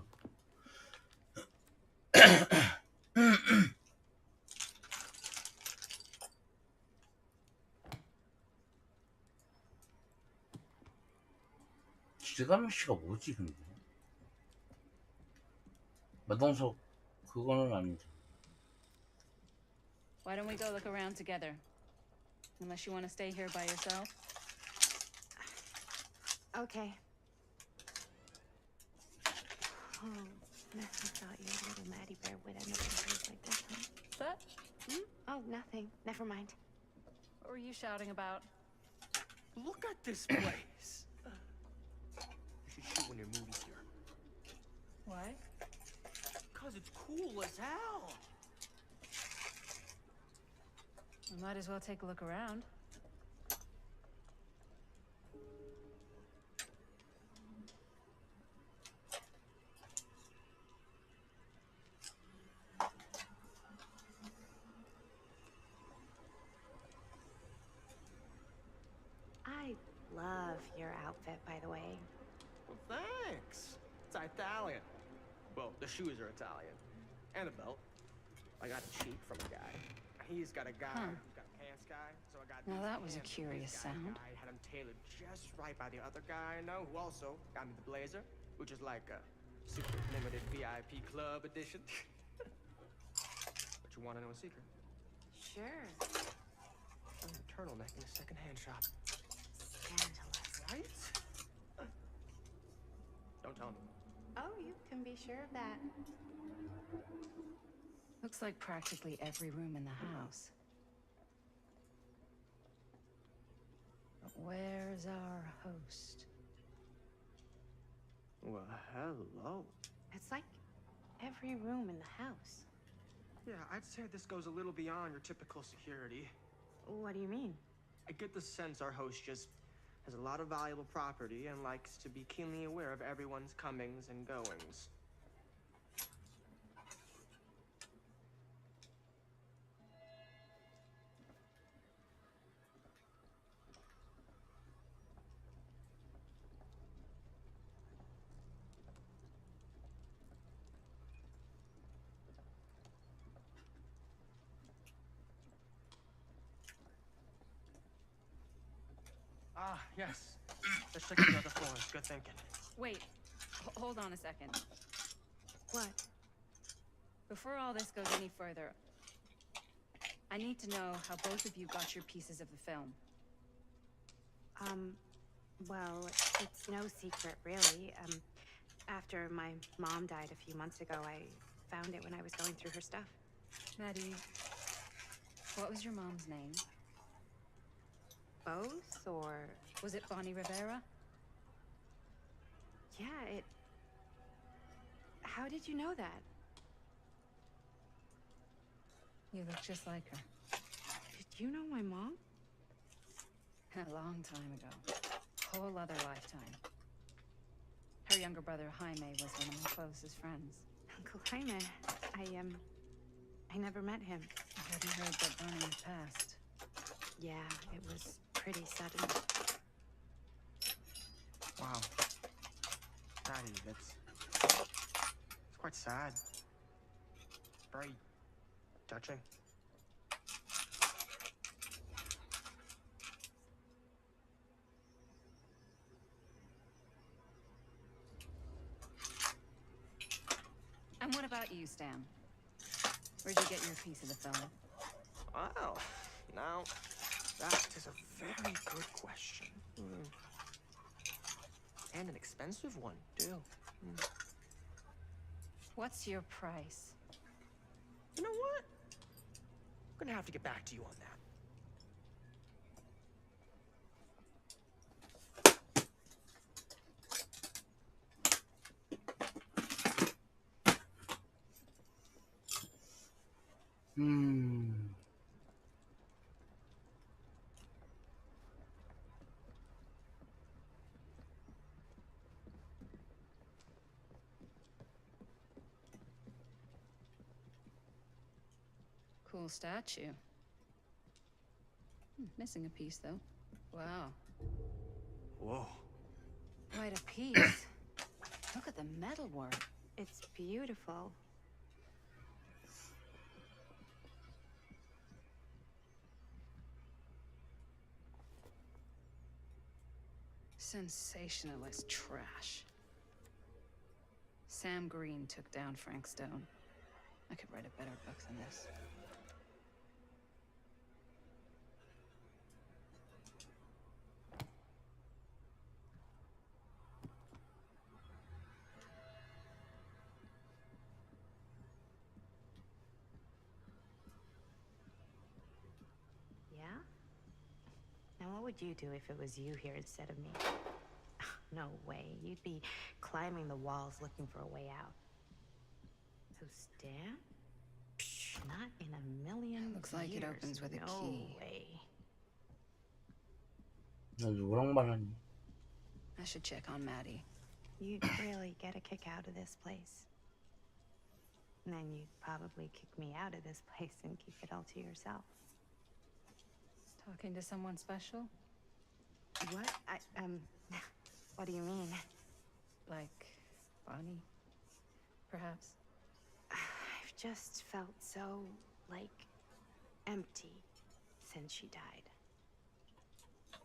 지가미 씨가 뭐지 근데? 마동석 그거는 아니죠. Why don't we go look around together? Unless you want to stay here by yourself? Okay. Oh, never thought your little Maddie Bear would end up in a place like this, huh? That? Oh, nothing. Never mind. What were you shouting about? Look at this place. You should shoot one of your movies here. Why? Because it's cool as hell. We might as well take a look around. I love your outfit, by the way. Well, thanks. It's Italian. Well, the shoes are Italian. And the belt. I got a cheat from a guy. He's got a guy who's got a pants guy, so I got. Now these that was a pants. curious This guy sound. had him tailored just right by the other guy I know, who also got me the blazer, which is like a super limited VIP club edition. But you want to know a secret? Sure. I'm a turtleneck in a secondhand shop. Scandalous. Right? Don't tell me. Oh, you can be sure of that. Looks like practically every room in the house. But where's our host? Well, hello. It's like every room in the house. Yeah, I'd say this goes a little beyond your typical security. What do you mean? I get the sense our host just has a lot of valuable property and likes to be keenly aware of everyone's comings and goings. Ah, yes. Let's check the other floors. Good thinking. Wait, hold on a second. What? Before all this goes any further, I need to know how both of you got your pieces of the film. Well, it's no secret, really. After my mom died a few months ago, I found it when I was going through her stuff. Maddie, what was your mom's name? Both, or... Was it Bonnie Rivera? Yeah, it... How did you know that? You look just like her. Did you know my mom? A long time ago. Whole other lifetime. Her younger brother, Jaime, was one of my closest friends. Uncle Jaime, I never met him. I hadn't heard that Bonnie had passed. Yeah, it was pretty sudden. Wow. Maddie, it's quite sad. Very touching. And what about you, Stan? Where'd you get your piece of the film? Well, now, that is a very good question. And an expensive one, too. What's your price? You know what? I'm gonna have to get back to you on that. Cool statue. Missing a piece, though. Wow. Whoa. Quite a piece. Look at the metalwork. It's beautiful. Sensationalist trash. Sam Green took down Frank Stone. I could write a better book than this. Yeah? Now what would you do if it was you here instead of me? No way. You'd be climbing the walls looking for a way out. So Stan? Not in a million Looks like it years. opens with a No key. way. 나 누구랑 말하니? I should check on Maddie. You'd really get a kick out of this place. And then you'd probably kick me out of this place and keep it all to yourself. Talking to someone special? What? What do you mean? Like Bonnie, perhaps? I've just felt so, like, empty since she died.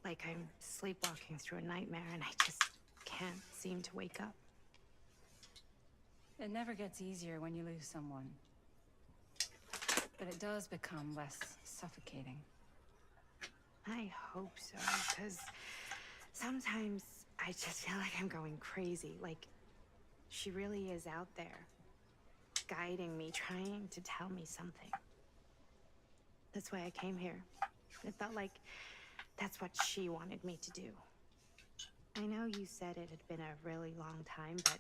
Like I'm sleepwalking through a nightmare and I just can't seem to wake up. It never gets easier when you lose someone. But it does become less suffocating. I hope so, because sometimes I just feel like I'm going crazy. Like, she really is out there, guiding me, trying to tell me something. That's why I came here. It felt like that's what she wanted me to do. I know you said it had been a really long time, but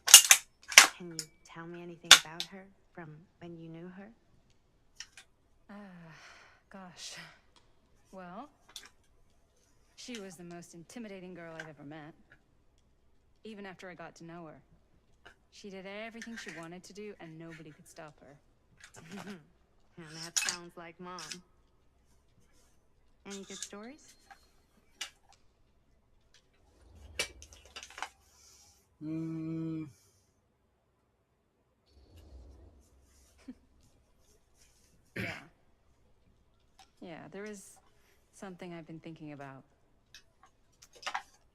can you tell me anything about her from when you knew her? Gosh. Well, she was the most intimidating girl I've ever met. Even after I got to know her. She did everything she wanted to do, and nobody could stop her. And that sounds like Mom. Any good stories? Yeah, there is something I've been thinking about.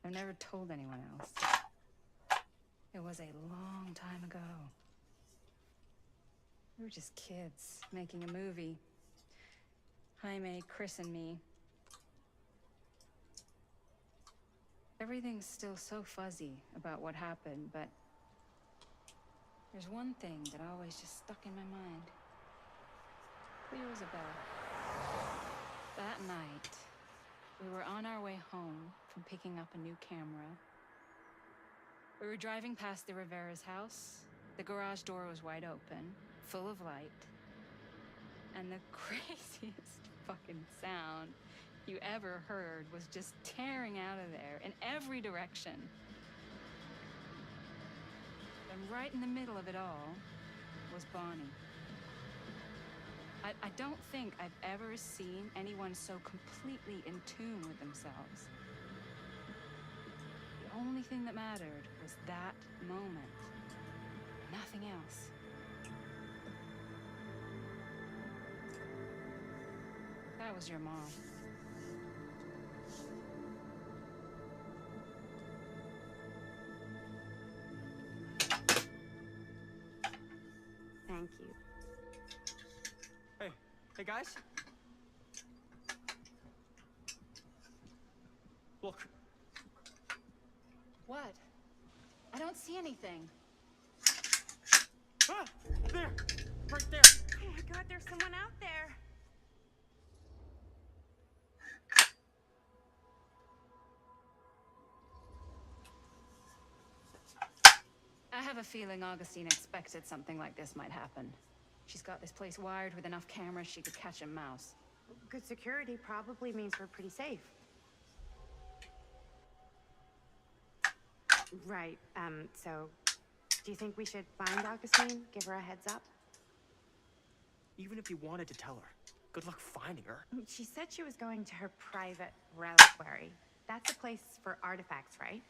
I've never told anyone else. It was a long time ago. We were just kids making a movie. Jaime, Chris, and me. Everything's still so fuzzy about what happened, but there's one thing that always just stuck in my mind. Clear as a bell. That night, we were on our way home from picking up a new camera. We were driving past the Rivera's house. The garage door was wide open, full of light. And the craziest fucking sound you ever heard was just tearing out of there in every direction. And right in the middle of it all was Bonnie. I don't think I've ever seen anyone so completely in tune with themselves. The only thing that mattered was that moment. Nothing else. That was your mom. Thank you. Hey guys. Look. What? I don't see anything. Ah! There! Right there! Oh my god, there's someone out there. I have a feeling Augustine expected something like this might happen. She's got this place wired with enough cameras she could catch a mouse. Good security probably means we're pretty safe. Right, so do you think we should find Augustine? Give her a heads up? Even if you wanted to tell her, good luck finding her. She said she was going to her private reliquary. That's a place for artifacts, right?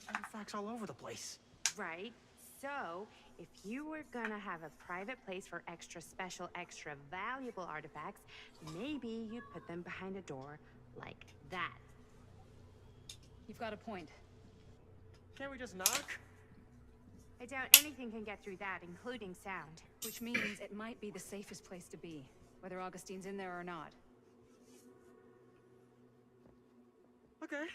Artifacts all over the place. Right. So, if you were gonna have a private place for extra special, extra valuable artifacts, maybe you'd put them behind a door like that. You've got a point. Can't we just knock? I doubt anything can get through that, including sound. Which means it might be the safest place to be, whether Augustine's in there or not. Okay.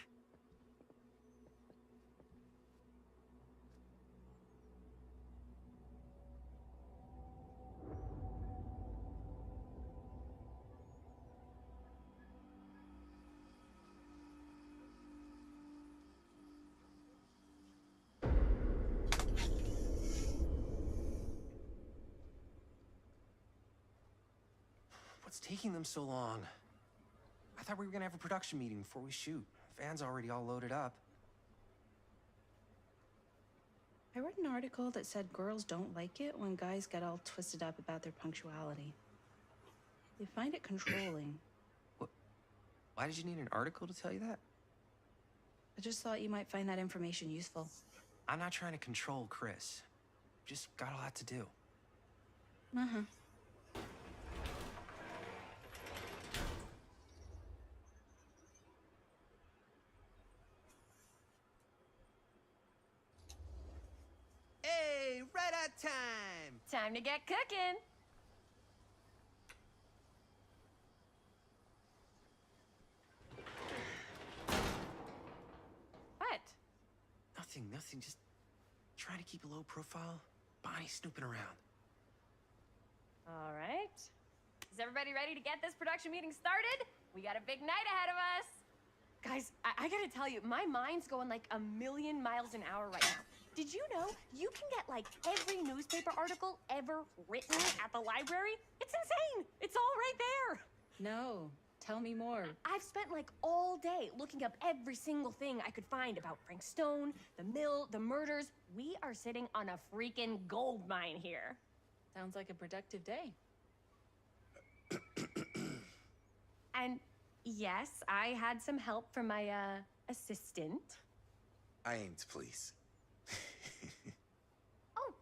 What's taking them so long? I thought we were gonna have a production meeting before we shoot. Van's already all loaded up. I read an article that said girls don't like it when guys get all twisted up about their punctuality. They find it controlling. What? Why did you need an article to tell you that? I just thought you might find that information useful. I'm not trying to control Chris. Just got a lot to do. Uh-huh. Hey, right on time! Time to get cooking. What? Nothing. Just trying to keep a low profile. Bonnie's snooping around. All right. Is everybody ready to get this production meeting started? We got a big night ahead of us. Guys, I gotta tell you, my mind's going like a million miles an hour right now. Did you know you can get like every newspaper article ever written at the library? It's insane. It's all right there. No, tell me more. I've spent like all day looking up every single thing I could find about Frank Stone, the mill, the murders. We are sitting on a freaking gold mine here. Sounds like a productive day. And yes, I had some help from my assistant. I aim to please. Oh,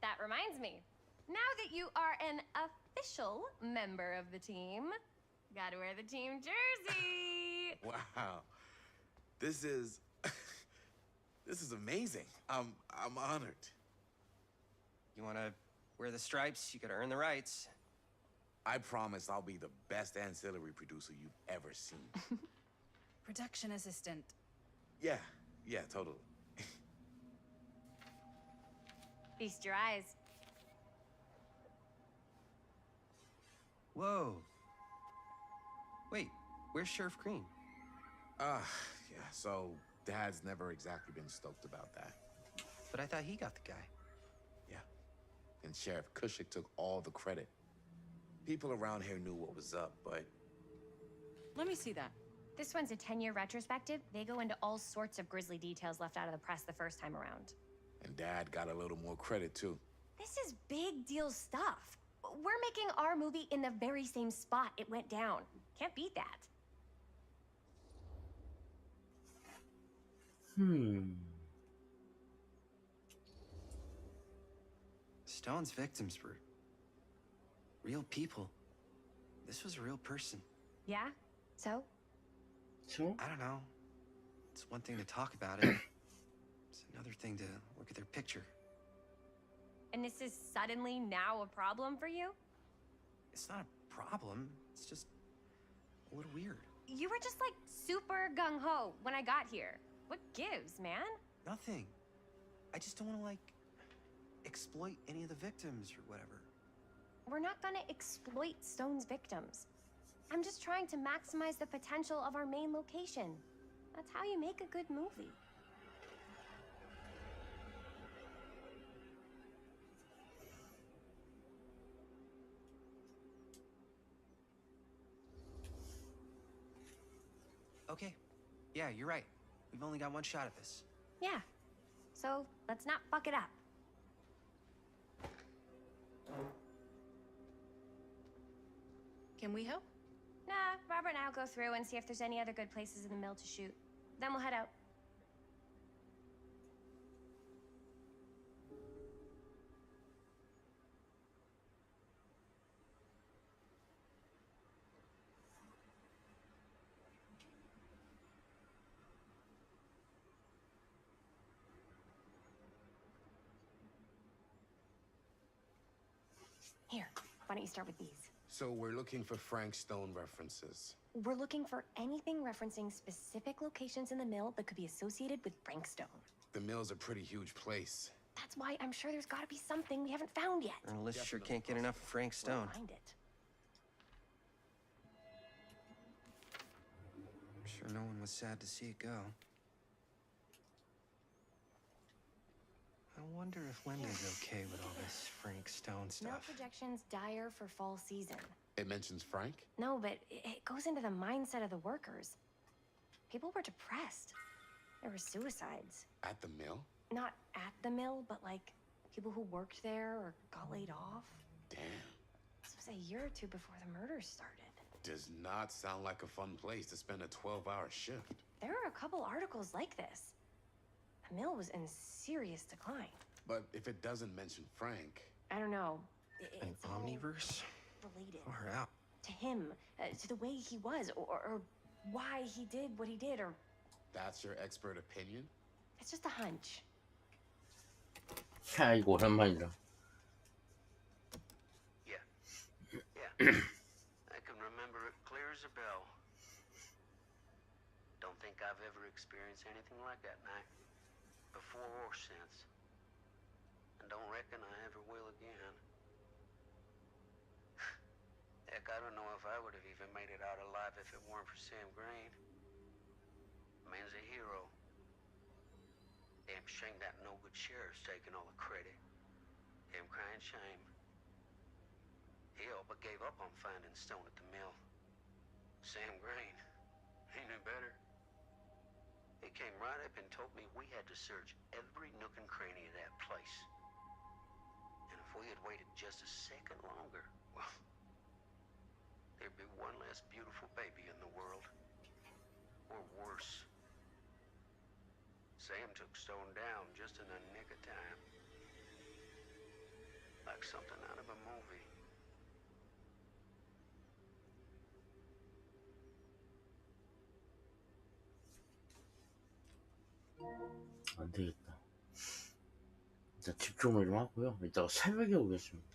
that reminds me. Now that you are an official member of the team, gotta wear the team jersey. Wow. This is This is amazing. I'm honored. You wanna wear the stripes? You gotta earn the rights. I promise I'll be the best ancillary producer you've ever seen. Production assistant. Yeah, totally. Feast your eyes. Whoa. Wait, where's Sheriff Green? Yeah, so Dad's never exactly been stoked about that. But I thought he got the guy. Yeah. And Sheriff Cushik took all the credit. People around here knew what was up, but... Let me see that. This one's a 10-year retrospective. They go into all sorts of grisly details left out of the press the first time around. And Dad got a little more credit, too. This is big deal stuff. We're making our movie in the very same spot it went down. Can't beat that. Stone's victims were real people. This was a real person. Yeah? So? I don't know. It's one thing to talk about it. It's another thing to look at their picture. And this is suddenly now a problem for you? It's not a problem. It's just a little weird. You were just like super gung-ho when I got here. What gives, man? Nothing. I just don't want to, like, exploit any of the victims or whatever. We're not gonna exploit Stone's victims. I'm just trying to maximize the potential of our main location. That's how you make a good movie. Okay. Yeah, you're right. We've only got one shot at this. Yeah. So let's not fuck it up. Can we help? Nah, Robert and I'll go through and see if there's any other good places in the mill to shoot. Then we'll head out. Here, why don't you start with these? So we're looking for Frank Stone references. We're looking for anything referencing specific locations in the mill that could be associated with Frank Stone. The mill's a pretty huge place. That's why I'm sure there's gotta be something we haven't found yet. And Alyssa sure can't get enough of Frank Stone. We'll find it. I'm sure no one was sad to see it go. I wonder if Wendy's okay with all this Frank Stone Mill stuff. projections dire for fall season. It mentions Frank? No, but it goes into the mindset of the workers. People were depressed. There were suicides. At the mill? Not at the mill, but like people who worked there or got laid off. Damn. This was a year or two before the murders started. Does not sound like a fun place to spend a 12-hour shift. There are a couple articles like this. The mill was in serious decline. But if it doesn't mention Frank... I don't know. An It's all omniverse? related. Far out. To him, to the way he was, or why he did what he did, or... That's your expert opinion? It's just a hunch. 야, 이거 오랜만이다. Yeah. I can remember it clear as a bell. Don't think I've ever experienced anything like that night. Before or since. And don't reckon I ever will again. Heck, I don't know if I would have even made it out alive if it weren't for Sam Green. Man's a hero. Damn shame that no good sheriff's taking all the credit. Damn crying shame. He all but gave up on finding Stone at the mill. Sam Green, he knew better. He came right up and told me we had to search every nook and cranny of that place. And if we had waited just a second longer, well, there'd be one less beautiful baby in the world. Or worse. Sam took Stone down just in the nick of time. Like something out of a movie. 안 되겠다. 일단 집중을 좀 하고요. 이따가 새벽에 오겠습니다.